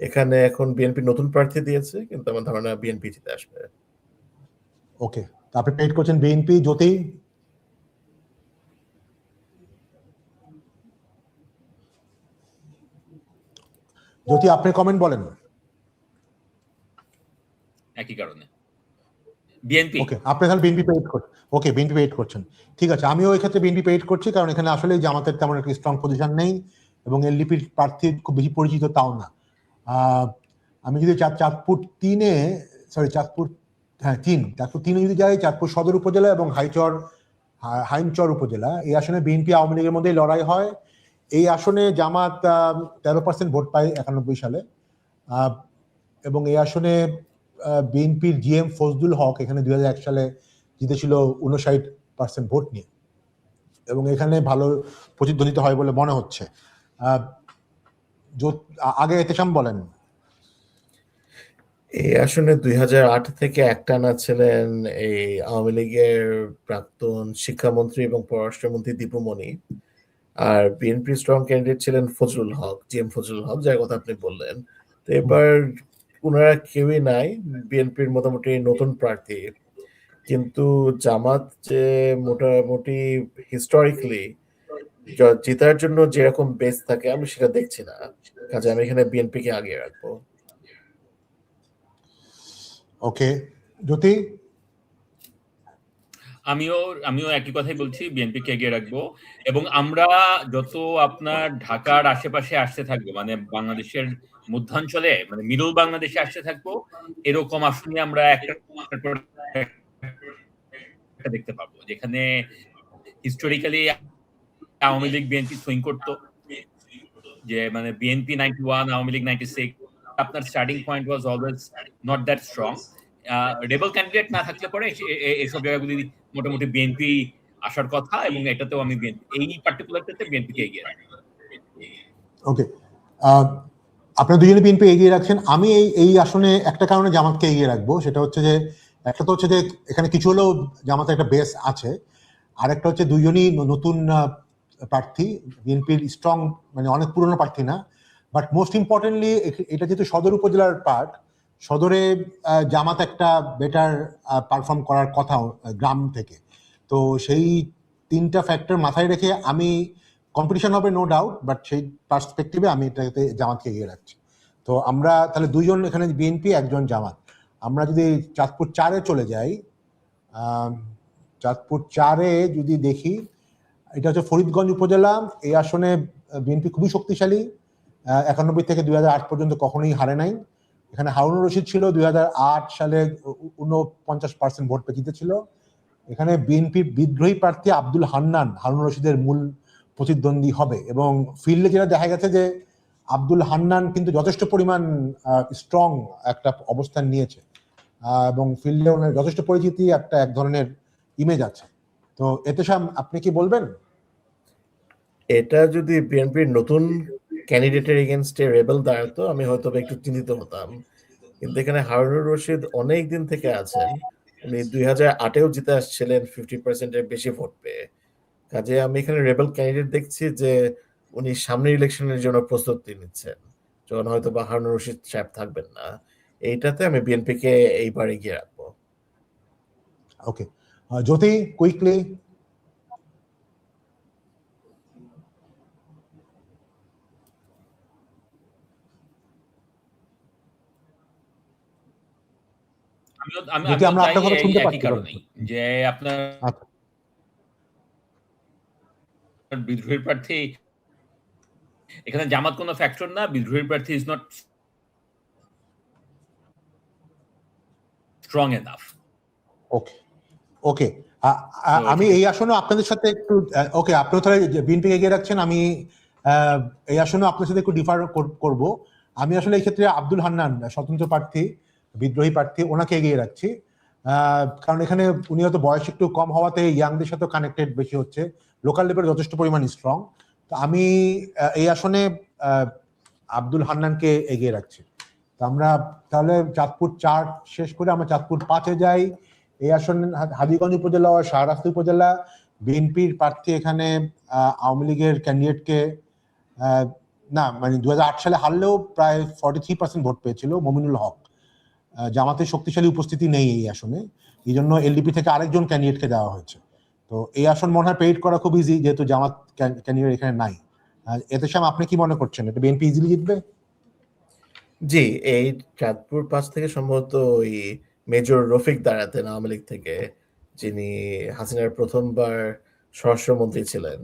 এখানে এখন বিএনপি নতুন প্রার্থী দিয়েছে, কিন্তু আমার ধারণা বিএনপি জিতে আসবে। ওকে, আপনি পেইড করছেন বিএনপি। জ্যোতি? জ্যোতি, আপনি কমেন্ট বলেন। একই কারণে বিএনপি। ওকে, আপনি তাহলে বিএনপি পেইড করছেন। ওকে, বিএনপি পেইড করছেন, ঠিক আছে। আমিও এই ক্ষেত্রে বিএনপি পেইড করছি, কারণ এখানে আসলে জামাতের তেমন একটা স্ট্রং পজিশন নেই, এবং এলডিপির প্রার্থী খুব বেশি পরিচিত তাও না। আমি যদি চাঁদপুর 3-এ, সরি চাঁদপুর 3-এ যদি যাই, চাঁদপুর সদর উপজেলা এবং হাইমচর উপজেলা, এই আসনে বিএনপি আওয়ামী লীগের মধ্যেই লড়াই হয়। এই আসনে জামাত 13% ভোট পায় 91 সালে, এবং এই আসনে বিএনপির জিএম ফজলুল হক এখানে 2001 সালে জিতেছিল 59% ভোট নিয়ে, এবং এখানে ভালো প্রতিদ্বন্দ্বিতা হয় বলে মনে হচ্ছে। আগে এতেশাম বলেন। এই আসনে 2008 থেকে একটানা ছিলেন এই আওয়ামী লীগের প্রাক্তন শিক্ষামন্ত্রী এবং পররাষ্ট্রমন্ত্রী দীপু মনি, আর বিএনপি স্ট্রং ক্যান্ডিডেট ছিলেন ফজলুল হক, জিএম ফজলুল হক, যার কথা আপনি বললেন। তো এবার ওনারা কেউই নাই, বিএনপির মোটামুটি নতুন প্রার্থী। কিন্তু জামাত যে মোটামুটি হিস্টোরিক্যালি জেতার জন্য যেরকম বেস থাকে আমি সেটা দেখছি না, কাজে আমি এখানে বিএনপি কে আগে রাখবো। ওকে, জ্যোতি? আমিও একই কথাই বলছি, বিএনপি কে এগিয়ে রাখবো। এবং আমরা যত আপনার ঢাকার আশেপাশে আসতে থাকবো, মানে বাংলাদেশের মধ্যাঞ্চলে, মানে মিডল বাংলাদেশে আসতে থাকবো, এরকম আসলে আমরা একটা দেখতে পাবো, যেখানে historically Awami League BNP swing করতো, যে মানে বিএনপি 91, আওয়ামী লীগ 96, আপনার starting point was always not that strong. Rebel candidate না থাকলে পরে এইসব জায়গাগুলি মোটামুটি বিএনপি আসার কথা, এবং এটাতেও আমি এই পার্টিকুলারটাতে বিএনপি কে এগিয়ে রাখি। ওকে, আপনারা দুজনে বিএনপি এগিয়ে রাখছেন। আমি এই আসনে একটা কারণে জামাতকে এগিয়ে রাখবো, সেটা হচ্ছে যে একটা তো হচ্ছে যে এখানে কিছু হলেও জামাতের একটা বেস আছে, আর একটা হচ্ছে দুজনই নতুন প্রার্থী, বিএনপির স্ট্রং, মানে অনেক পুরনো প্রার্থী না। বাট মোস্ট ইম্পর্টেন্টলি এটা যেহেতু সদর উপজেলার পার্ট, সদরে জামাত একটা বেটার পারফর্ম করার কথা গ্রাম থেকে। তো সেই 3টা ফ্যাক্টর মাথায় রেখে আমি, কম্পিটিশন হবে নো ডাউট, বাট সেই পার্সপেক্টিভে আমি এটাতে জামাতকে এগিয়ে রাখছি। তো আমরা তাহলে দুজন এখানে বিএনপি, একজন জামাত। আমরা যদি চাঁদপুর 4-এ চলে যাই, চাঁদপুর 4-এ যদি দেখি, এটা হচ্ছে ফরিদগঞ্জ উপজেলা। এই আসনে বিএনপি খুবই শক্তিশালী, 91 থেকে 2008 পর্যন্ত কখনোই হারে নাই। এখানে হারুনুর রশিদ ছিল, 2008 সালে 49% ভোট পেয়ে জিতেছিল। এখানে বিএনপির বিদ্রোহী প্রার্থী আব্দুল হান্নান হারুনুর রশিদের মূল প্রতিদ্বন্দ্বী হবে, এবং ফিল্ডে যেটা দেখা গেছে যে আব্দুল হান্নান কিন্তু যথেষ্ট পরিমাণ স্ট্রং একটা অবস্থান নিয়েছে, এবং ফিল্ডে ওনার যথেষ্ট পরিচিতি, একটা এক ধরনের ইমেজ আছে। তো এতেশাম, আপনি কি বলবেন? এটা যদি বিএনপির নতুন ক্যান্ডিডেটের এগেনস্টে রেবেল দাঁড়াতো, আমি হয়তো একটু চিন্তিত হতাম, কিন্তু এখানে হারুনুর রশিদ অনেক দিন থেকে আছেন, উনি 2008-এও জিতে আসছিলেন 50%-এর বেশি ভোট পেয়ে। কাজে আমি এখানে রেবেল ক্যান্ডিডেট দেখছি যে উনি সামনের ইলেকশনের জন্য প্রস্তুতি নিচ্ছেন, যখন হয়তো বা হারুনুর রশিদ সাহেব থাকবেন না। এইটাতে আমি বিএনপিকে এইবার এগিয়ে রাখবো। ওকে, জ্যোতি, কুইকলি। জ্যোতি, আমিও আমরা তাই আপনার কথা এই শুনতে একই পাচ্ছি। কারণেই যে আপনার আচ্ছা, বিদ্রোহী প্রার্থী, এখানে জামাত কোনো ফ্যাক্টর না, বিদ্রোহী প্রার্থী ইজ নট স্ট্রং এনাফ। ওকে ওকে, তো আমি এটাকে এই আসনে আপনাদের সাথে একটু, ওকে, আপনিও তাহলে বিএনপি এগিয়ে রাখছেন, আমি এই আসনে আপনার সাথে একটু ডিফার করব। আমি আসলে এই ক্ষেত্রে আব্দুল হান্নান, স্বতন্ত্র প্রার্থী, বিদ্রোহী প্রার্থী, ওনাকে এগিয়ে রাখছি। কারণ এখানে উনি হয়তো বয়স একটু কম হওয়াতে ইয়াংদের সাথে কানেক্টেড বেশি হচ্ছে, লোকাল লেভেলে যথেষ্ট পরিমাণ স্ট্রং। তো আমি এই আসনে আব্দুল হান্নানকে এগিয়ে রাখছি। তো আমরা তাহলে চাঁদপুর 4 শেষ করে আমরা চাঁদপুর 5-এ যাই। এই আসনে হাজীগঞ্জ উপজেলা ও শাহরাস্তি উপজেলা, বিএনপির প্রার্থী এখানে আওয়ামী লীগের ক্যান্ডিডেটকে না, মানে 2008 সালে হারলেও প্রায় 43% ভোট পেয়েছিল মমিনুল হক। জামাতের শক্তিশালী উপস্থিতি নেই এই আসনে, এই জন্য এলডিপি থেকে আরেকজন ক্যান্ডিডেটকে দেওয়া হয়েছে। তো এই আসন মনে হয় পেইড করা খুব ইজি, যেহেতু জামাত ক্যান্ডিডেট এখানে নাই। এতে সাম, আপনি কি মনে করছেন, এটা বিএনপি ইজিলি জিতবে? জি, এই চাঁদপুর 5 থেকে সম্ভবত ওই মেজর রফিক দাঁড়াতেন আওয়ামী লীগ থেকে, যিনি হাসিনার প্রথমবার স্বরাষ্ট্রমন্ত্রী ছিলেন।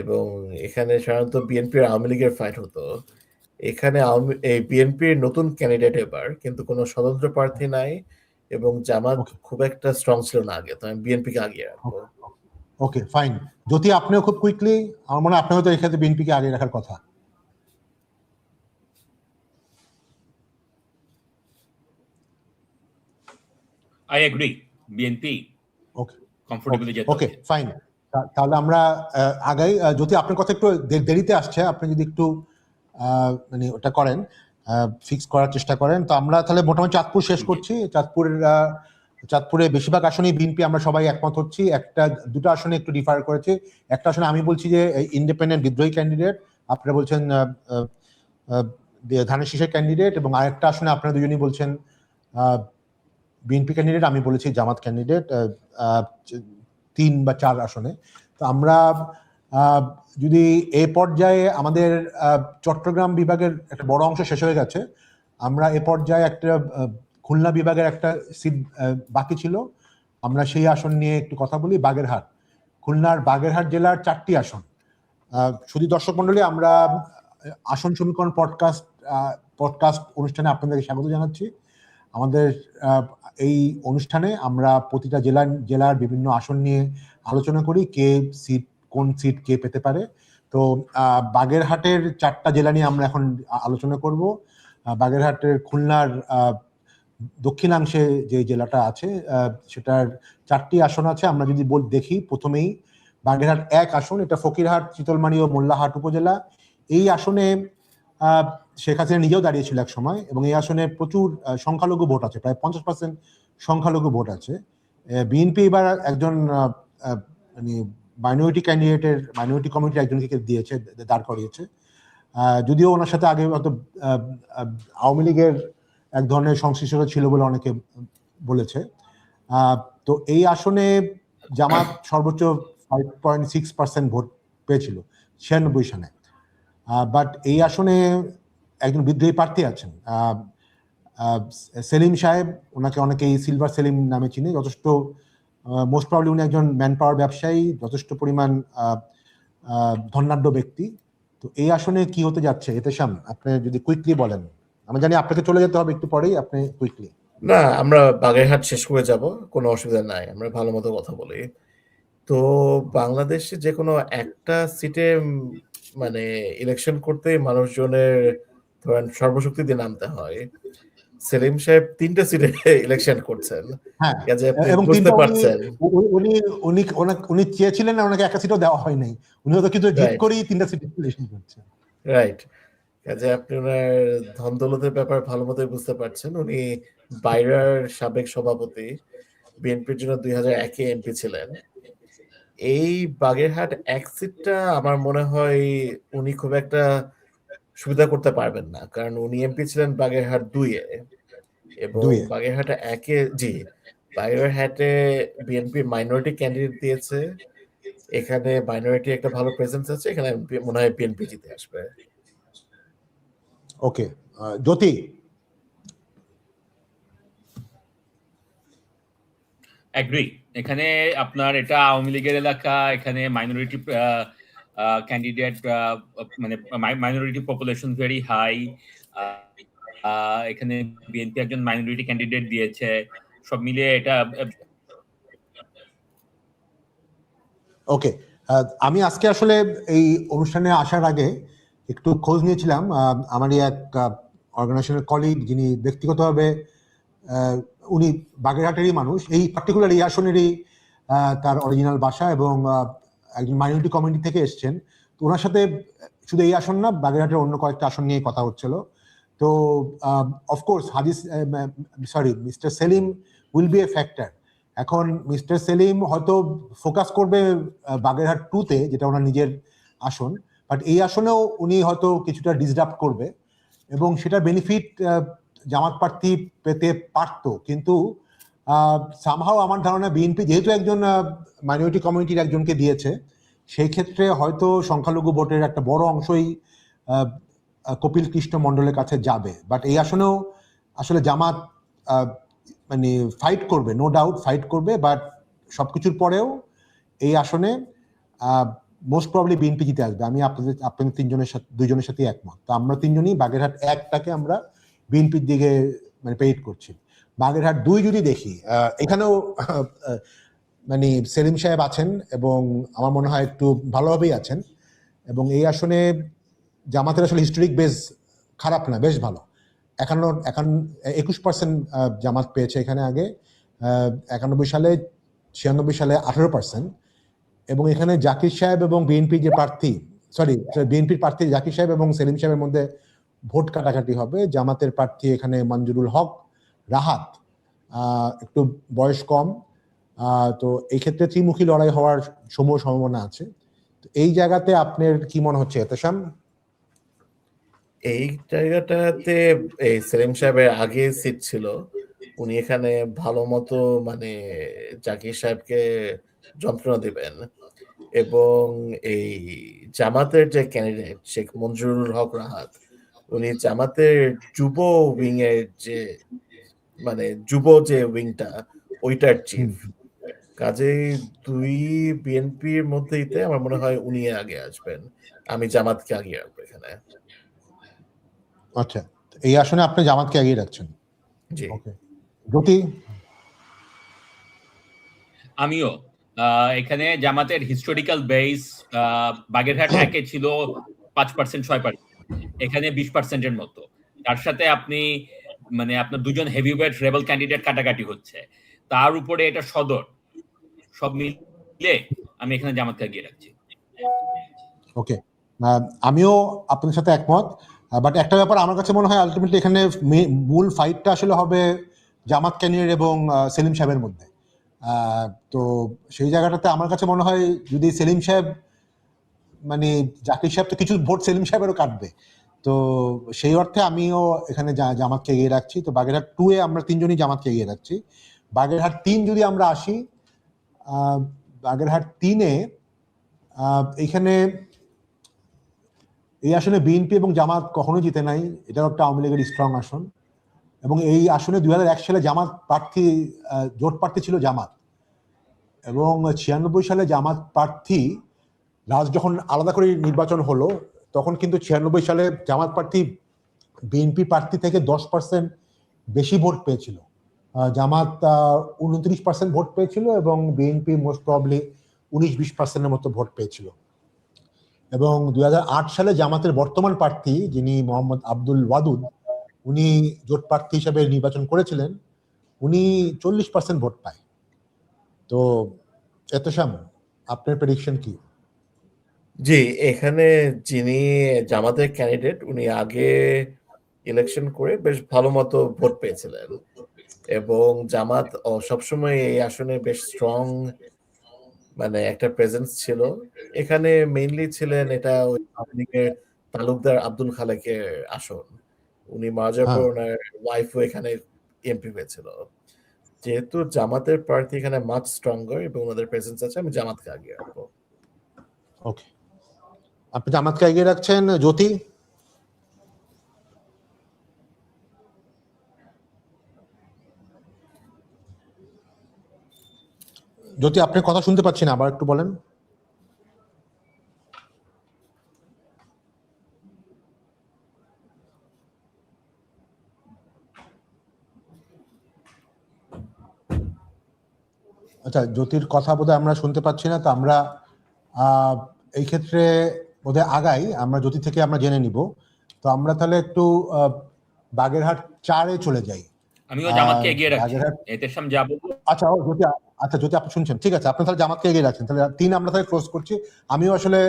এবং এখানে সাধারণত বিএনপি আর আওয়ামী লীগের ফাইট হতো। এখানে এই বিএনপির নতুন ক্যান্ডিডেট এবার, কিন্তু কোনো স্বতন্ত্র প্রার্থী নাই এবং জামাত খুব একটা স্ট্রং ছিল না আগে, তো আমি বিএনপিকে আগিয়ে রাখবো। ওকে, ফাইন। যদি আপনিও খুব কুইকলি, আমার মনে হয় আপনি হয়তো এক্ষেত্রে বিএনপিকে আগে রাখার কথা। I agree, BNP okay comfortably যেতে ওকে, হবে। ফাইন। তাহলে আমরা আগাই। যদি আপনার কথা একটু দেরিতে আসছে, আপনি যদি একটু মানে ওটা করেন, ফিক্স করার চেষ্টা করেন। তো আমরা তাহলে মোটামুটি চাঁদপুর শেষ করছি। চাঁদপুরে বেশিরভাগ আসনেই বিএনপি আমরা সবাই একমত হচ্ছি। দুটো আসনে একটু ডিফার করেছে। একটা আসনে আমি বলছি যে ইন্ডিপেন্ডেন্ট বিদ্রোহী ক্যান্ডিডেট, আপনারা বলছেন ধানের শীষের ক্যান্ডিডেট, এবং আরেকটা আসনে আপনারা দুজনই বলছেন বিএনপি ক্যান্ডিডেট, আমি বলেছি জামাত ক্যান্ডিডেট। 3 বা 4 আসনে। তো আমরা যদি এ পর্যায়ে, আমাদের চট্টগ্রাম বিভাগের একটা বড় অংশ শেষ হয়ে গেছে, আমরা এ পর্যায়ে একটা খুলনা বিভাগের একটা সিট বাকি ছিল, আমরা সেই আসন নিয়ে একটু কথা বলি। বাগেরহাট, খুলনার বাগেরহাট জেলার 4টি আসন। শুধু দর্শক মন্ডলী, আমরা আসন সমীকরণ পডকাস্ট অনুষ্ঠানে আপনাদেরকে স্বাগত জানাচ্ছি। আমাদের এই অনুষ্ঠানে আমরা প্রতিটা জেলার বিভিন্ন আসন নিয়ে আলোচনা করি, কোন সিট কে পেতে পারে। তো বাগেরহাটের 4টা জেলা নিয়ে আমরা এখন আলোচনা করব। বাগেরহাটের খুলনার দক্ষিণাংশে যে জেলাটা আছে, সেটার 4টি আসন আছে। আমরা যদি দেখি, প্রথমেই বাগেরহাট 1 আসন, এটা ফকিরহাট, চিতলমারী ও মোল্লাহাট উপজেলা। এই আসনে শেখ হাসিনা নিজেও দাঁড়িয়েছিল এক সময়, এবং এই আসনে প্রচুর সংখ্যালঘু ভোট আছে, প্রায় 50% সংখ্যালঘু ভোট আছে। বিএনপি এবার একজন মানে মাইনরিটি কমিউনিটির একজনকে দিয়েছে, দাঁড় করিয়েছে। যদিও ওনার সাথে আগে হয়তো আওয়ামী লীগের এক ধরনের সংশ্লিষ্টতা ছিল বলে অনেকে বলেছে। তো এই আসনে জামাত সর্বোচ্চ 5.6% ভোট পেয়েছিল 96 সালে। বাট এই আসনে একজন বিদ্রোহী প্রার্থী আছেন, সেলিম সাহেব। ওনাকে অনেকেই সিলভার সেলিম নামে চিনে। যথেষ্ট মোস্ট প্রবাবলি উনি একজন ম্যান পাওয়ার ব্যবসায়ী, যথেষ্ট পরিমাণ ধনাঢ্য ব্যক্তি। তো এই আসনে কি হতে যাচ্ছে, এতেশাম, আপনি যদি কুইকলি বলেন। আমি জানি আপনাকে চলে যেতে হবে একটু পরেই, আপনি কুইকলি। না, আমরা বাগেরহাট শেষ করে যাব, কোনো অসুবিধা নাই, আমরা ভালো মতো কথা বলি। তো বাংলাদেশে যে কোনো একটা সিটে মানে ইলেকশন করতে মানুষজনের ধরেন সর্বশক্তি দিয়ে নামতে হয়। সেলিম সাহেব 3টা সিটে ইলেকশন করছেন, হ্যাঁ, কাজে আপনি এবং বুঝতে পারছেন। উনি চেয়েছিলেন না, ওনাকে একটা সিটও দেওয়া হয় নাই। উনি হয়তো কিন্তু জিত করেই 3টা সিটে ইলেকশন করছেন। রাইট, কাজে আপনি ওনার ধন দৌলতের ব্যাপার ভালো মতোই বুঝতে পারছেন। উনি বাইরার সাবেক সভাপতি, বিএনপির জন্য 2001-এ এমপি ছিলেন। এই বাগেরহাট এক সিটটা আমার মনে হয় উনি খুব একটা সুবিধা করতে পারবেন না, কারণ উনি এমপি ছিলেন বাগেরহাট 2-এ এবং 2-এ। বাগেরহাট 1-এ জি বাগেরহাটে বিএনপির মাইনরিটি ক্যান্ডিডেট দিয়েছে, এখানে মাইনরিটি একটা ভালো প্রেজেন্স আছে, এখানে মনে হয় বিএনপি জিতে আসবে। ওকে, জ্যোতি। অ্যাগ্রি। এখানে আপনার এটা আওয়ামী লীগের এলাকা, এখানে মাইনরিটি ক্যান্ডিডেট, মানে মাইনরিটি পপুলেশন ভেরি হাই। এখানে বিএনপি একজন মাইনরিটি ক্যান্ডিডেট দিয়েছে, সব মিলিয়ে এটা ওকে, আমি আজকে আসলে এই অনুষ্ঠানে আসার আগে একটু খোঁজ নিয়েছিলাম। আমারই এক অর্গানাইজেশনের কলিগ, যিনি ব্যক্তিগতভাবে উনি বাগেরহাটেরই মানুষ, এই পার্টিকুলার এই আসনেরই তার অরিজিনাল বাসা, এবং একজন মাইনরিটি কমিউনিটি থেকে এসছেন। তো ওনার সাথে শুধু এই আসন না, বাগেরহাটের অন্য কয়েকটা আসন নিয়ে কথা হচ্ছিল। তো of course mister Salim will be a factor. এখন মিস্টার সেলিম হয়তো ফোকাস করবে বাগেরহাট 2-তে, যেটা ওনার নিজের আসন, বাট এই আসনেও উনি হয়তো কিছুটা ডিসরাপ্ট করবে, এবং সেটা বেনিফিট জামাত প্রার্থী পেতে পারত। কিন্তু সামহাও আমার ধারণা বিএনপি যেহেতু একজন মাইনরিটি কমিউনিটির একজনকে দিয়েছে, সেই ক্ষেত্রে হয়তো সংখ্যালঘু ভোটের একটা বড় অংশই কপিল কৃষ্ণ মণ্ডলের কাছে যাবে। বাট এই আসনেও আসলে জামাত মানে ফাইট করবে, নো ডাউট ফাইট করবে, বাট সবকিছুর পরেও এই আসনে মোস্ট প্রবলি বিএনপি জিতে আসবে। আমি আপনাদের দুইজনের সাথে একমত। তো আমরা তিনজনই বাগেরহাট 1টাকে আমরা বিএনপির দিকে মানে পেইট করছি। বাগেরহাট 2 যদি দেখি, এখানেও মানে সেলিম সাহেব আছেন, এবং আমার মনে হয় একটু ভালোভাবেই আছেন, এবং এই আসনে জামাতের আসলে হিস্টোরিক বেস খারাপ না, বেশ ভালো। 21% জামাত পেয়েছে এখানে আগে, 91 সালে, 96 সালে 18%, এবং এখানে জাকির সাহেব এবং বিএনপির যে প্রার্থী, বিএনপির প্রার্থী জাকির সাহেব এবং সেলিম সাহেবের মধ্যে ভোট কাটাকাটি হবে। জামাতের প্রার্থী এখানে মঞ্জুরুল হক রাহাত, একটু বয়স কম, তো এই ক্ষেত্রে ত্রিমুখী লড়াই হওয়ার সম্ভাবনা আছে। তো এই জায়গাতে আপনার কি মনে হচ্ছে এতেশাম? এই জায়গাটাতে এই সেলিম সাহেবের আগে সিট ছিল, উনি এখানে ভালো মতো মানে জাকির সাহেবকে যন্ত্রণা দিবেন, এবং এই জামাতের যে ক্যান্ডিডেট শেখ মঞ্জুরুল হক রাহাত, উনি জামাতের যুব উইং এর যে মানে যুব যে উইংটা ওইটার চিফ, কাজেই দুই বিএনপির মধ্যেইতে আমার মনে হয় উনি আগে আসবেন, আমি জামাতকে আগে রাখবো এখানে। আচ্ছা, এই আসনে আপনি জামাতকে এগিয়ে রাখছেন? জি, ওকে, জ্যোতি। আমিও এখানে জামাতের হিস্টোরিক্যাল বেস বাগেরহাট 1-এ ছিল 5%, 6%, এখানে 20%-এর মতো। তার সাথে আপনি মানে আপনার দুজন হেভিওয়েট রেবেল ক্যান্ডিডেট কাটাকাটি হচ্ছে, তার উপরে এটা সদর, সব মিলে আমি এখানে জামাতকে এগিয়ে রাখছি। ওকে, আমিও আপনাদের সাথে একমত, বাট একটা ব্যাপার আমার কাছে মনে হয় আলটিমেটলি এখানে মূল ফাইটটা আসলে হবে জামাত ক্যান্ডিডেট এবং সেলিম সাহেবের মধ্যে। তো সেই জায়গাটাতে আমার কাছে মনে হয় যদি সেলিম সাহেব মানে জাকির সাহেব তো কিছু ভোট সেলিম সাহেবেরও কাটবে, তো সেই অর্থে আমিও এখানে জামাতকে এগিয়ে রাখছি। তো বাগেরহাট 2-এ আমরা তিনজনই জামাতকে এগিয়ে রাখছি। বাগেরহাট 3 যদি আমরা আসি, বাগেরহাট 3-এ এইখানে এই আসনে বিএনপি এবং জামাত কখনো জিতে নাই, এটাও একটা আওয়ামী লীগের স্ট্রং আসন, এবং এই আসনে 2001 সালে জামাত প্রার্থী জোট প্রার্থী ছিল জামাত, এবং 96 সালে জামাত প্রার্থী যখন আলাদা করে নির্বাচন হলো, তখন কিন্তু 96 সালে জামাত প্রার্থী বিএনপি প্রার্থী থেকে 10% বেশি ভোট পেয়েছিল। জামাত 29% ভোট পেয়েছিল, এবং বিএনপি মোস্ট প্রবলি 19-20%-এর মতো ভোট পেয়েছিল। এবং 2008 সালে জামাতের বর্তমান প্রার্থী, যিনি মোহাম্মদ আব্দুল ওয়াদুদ, উনি জোট প্রার্থী হিসেবে নির্বাচন করেছিলেন, উনি 40% ভোট পায়। তো এতেশাম, আপনার প্রেডিকশন কি? জি, এখানে যিনি জামাতের ক্যান্ডিডেট উনি আগে ইলেকশন করে বেশ ভালো মতো ভোট পেয়েছিলেন, এবং জামাত সবসময় এই আসনে বেশ স্ট্রং মানে একটা প্রেজেন্স ছিল। এখানে মেইনলি ছিলেন এটা ওই আওয়ামী লীগের তালুকদার আব্দুল খালেকের আসন। উনি মারা যাওয়ার পর হ্যাঁ, ওনার ওয়াইফও এখানে এমপি হয়েছিল। যেহেতু জামাতের প্রার্থী এখানে মাচ স্ট্রঙ্গার এবং ওনাদের প্রেজেন্স আছে, আমি জামাতকে আগিয়ে রাখবো। ওকে, আপনি জামাতকে এগিয়ে রাখছেন। জ্যোতি? জ্যোতি, আপনার কথা শুনতে পাচ্ছি না, আবার একটু বলেন। আচ্ছা, জ্যোতির কথা বোধহয় আমরা শুনতে পাচ্ছি না, তো আমরা এই ক্ষেত্রে বোধহয় আগাই, আমরা জ্যোতি থেকে আমরা জেনে নিব। তো আমরা তাহলে একটু বাগেরহাট 4-এ চলে যাই। আমিও জামাতকে এগিয়ে রাখছি। বাগেরহাট, এতেশাম যা বলবো। আচ্ছা জ্যোতি, আচ্ছা জ্যোতি আপনি শুনছেন, ঠিক আছে, আপনি তাহলে জামাতকে এগিয়ে রাখছেন। তাহলে 3 আমরা তাহলে ক্লোজ করছি। আমিও আসলে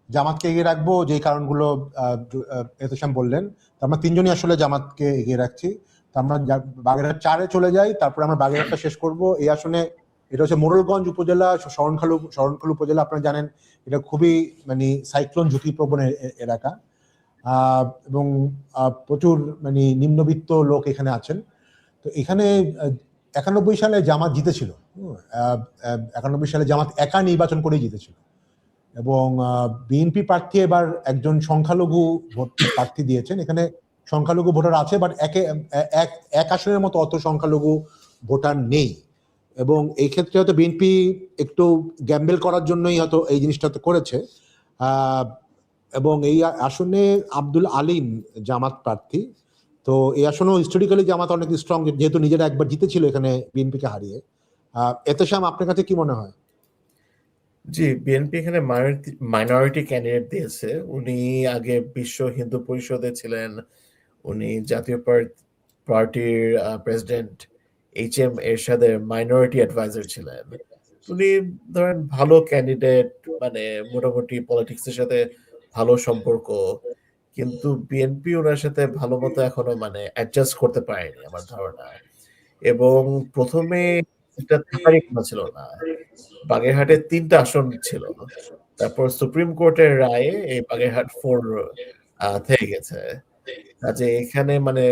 জামাতকে এগিয়ে রাখবো, যেই কারণগুলো এতেশাম বললেন। তো আমরা 3 জনই আসলে জামাতকে এগিয়ে রাখছি। তো আমরা বাগেরহাট 4-এ চলে যাই, তারপর আমরা বাগেরহাটটা শেষ করব। এই আসনে এটা হচ্ছে মোড়লগঞ্জ উপজেলা, শরণখোলা উপজেলা। আপনারা জানেন এটা খুবই মানে সাইক্লোন ঝুঁকিপ্রবণ এলাকা, এবং প্রচুর মানে নিম্নবিত্ত লোক এখানে আছেন। তো এখানে 91 সালে জামাত জিতেছিল। 91 সালে জামাত একা নির্বাচন করেই জিতেছিল, এবং বিএনপি প্রার্থী এবার একজন সংখ্যালঘু প্রার্থী দিয়েছেন। এখানে সংখ্যালঘু ভোটার আছে, বাট এক আসনের মতো অত সংখ্যালঘু ভোটার নেই। এবং এই ক্ষেত্রে হয়তো বিএনপি একটু গ্যাম্বেল করার জন্যই হয়তো এই জিনিসটা তো করেছে। এবং এই আসনে আব্দুল আলিম জামাত প্রার্থী। তো এই আসনেও হিস্টোরিক্যালি জামাত অনেক স্ট্রং, যেহেতু নিজেরা একবার জিতেছিল এখানে বিএনপিকে হারিয়ে। এতেশাম, আপনার কাছে কি মনে হয়? জি, বিএনপি এখানে মাইনরিটি ক্যান্ডিডেট দিয়েছে। উনি আগে বিশ্ব হিন্দু পরিষদে ছিলেন, উনি জাতীয় পার্টির প্রেসিডেন্ট HM এরশাদের মাইনরিটি অ্যাডভাইজার ছিলেন। উনি ধরেন ভালো ক্যান্ডিডেট, মানে মোটামুটি পলিটিক্সের সাথে ভালো সম্পর্ক, কিন্তু বিএনপি ওনার সাথে ভালো মতো এখনো মানে অ্যাডজাস্ট করতে পারেনি আমার ধারণা। এবং প্রথমে এটা থাকারই কথা ছিল না। বাগেরহাটে 3টা আসন ছিল, তারপর সুপ্রিম কোর্টের রায়ে এই বাগেরহাট 4 থেকে গেছে। কাজে এখানে মানে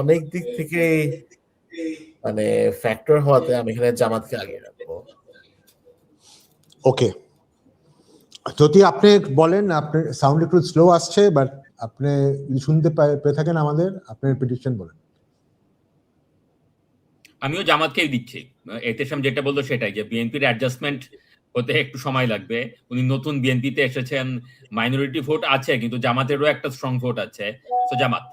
অনেক দিক থেকে মানে ফ্যাক্টর হওয়াতে আমি এখানে জামাতকে আগিয়ে রাখবো। ওকে, যদি আপনি বলেন, আপনার সাউন্ড একটু স্লো আসছে, বাট আপনি যদি শুনতে পেয়ে থাকেন আমাদের, আপনার প্রেডিকশন বলেন। আমিও জামাতকেই দিচ্ছি। এতেশাম যেটা বললো সেটাই, যে বিএনপির অ্যাডজাস্টমেন্ট হতে একটু সময় লাগবে। উনি নতুন বিএনপিতে এসেছেন, মাইনরিটি ভোট আছে, কিন্তু জামাতেরও একটা স্ট্রং ভোট আছে। তো জামাত।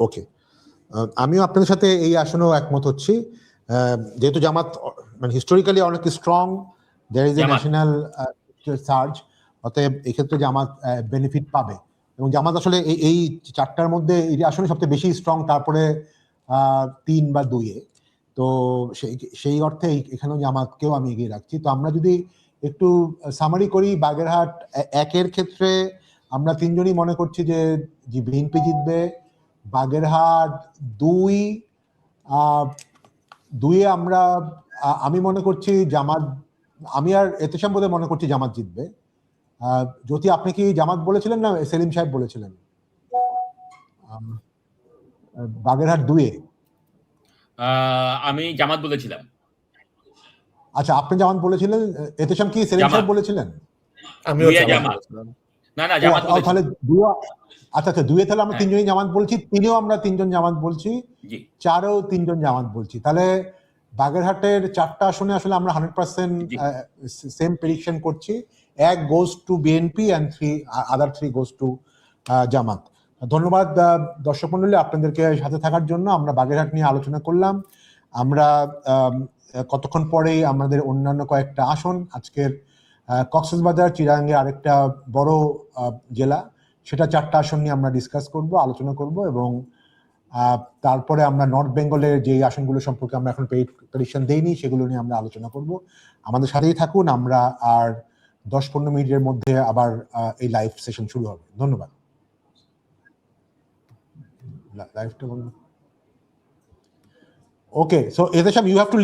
ওকে, আমিও আপনাদের সাথে এই আসনেও একমত হচ্ছি। যেহেতু জামাত মানে হিস্টোরিক্যালি অনেক strong, there is a national search, অতএব এক্ষেত্রে জামাত বেনিফিট পাবে। এবং জামাত আসলে এই 4টার মধ্যে এই আসনে সবচেয়ে বেশি স্ট্রং, তারপরে 3 বা 2-এ। তো সেই অর্থে এখানেও জামাতকেও আমি এগিয়ে রাখছি। তো আমরা যদি একটু সামারি করি, বাগেরহাট 1-এর ক্ষেত্রে আমরা 3 জনই মনে করছি যে বিএনপি জিতবে। বাগেরহাট 2-এ আমরা আমি মনে করছি জামাত, আমি আর এতেশাম বোধহয় মনে করছি জামাত জিতবে। জ্যোতি, আপনি কি জামাত বলেছিলেন না সেলিম সাহেব বলেছিলেন? বাগেরহাট 2-এ আমি জামাত বলেছিলাম। আচ্ছা, আপনি জামাত বলেছিলেন, এতেশাম কি সেলিম সাহেব বলেছিলেন? আমিও জামাত। জামাত বলেছিলাম। না জামাত বলেছিলাম। তাহলে আচ্ছা 2-এ তাহলে আমরা 3 জনই জামাত বলছি, 3-এও আমরা 3 জন জামাত বলছি, 4-এও 3 জন জামাত বলছি। তাহলে বাগেরহাটের 4টা আসনে আসলে আমরা 100% সেম প্রেডিকশন করছি। 1 goes to BNP and other 3 goes to Jamaat. ধন্যবাদ দর্শক মণ্ডলী, আপনাদেরকে সাথে থাকার জন্য। আমরা বাগেরহাট নিয়ে আলোচনা করলাম। আমরা কতক্ষণ পরেই আমাদের অন্যান্য কয়েকটা আসন, আজকের কক্সবাজার চিরাঙ্গে আরেকটা বড় জেলা, সেটা 4টা আসন নিয়ে আমরা ডিসকাস করব, আলোচনা করব। এবং তারপরে আমরা নর্থ বেঙ্গলের যে আসনগুলো সম্পর্কে আমরা এখন প্রেডিকশন দেইনি, সেগুলো নিয়ে আমরা আলোচনা করব। আমাদের সাথেই থাকুন। আমরা আর 10-15 মিনিটের মধ্যে আবার এই লাইভ সেশন শুরু হবে। ধন্যবাদ। লাইভটা বলুন। Okay, so Ehtesham, you have to leave.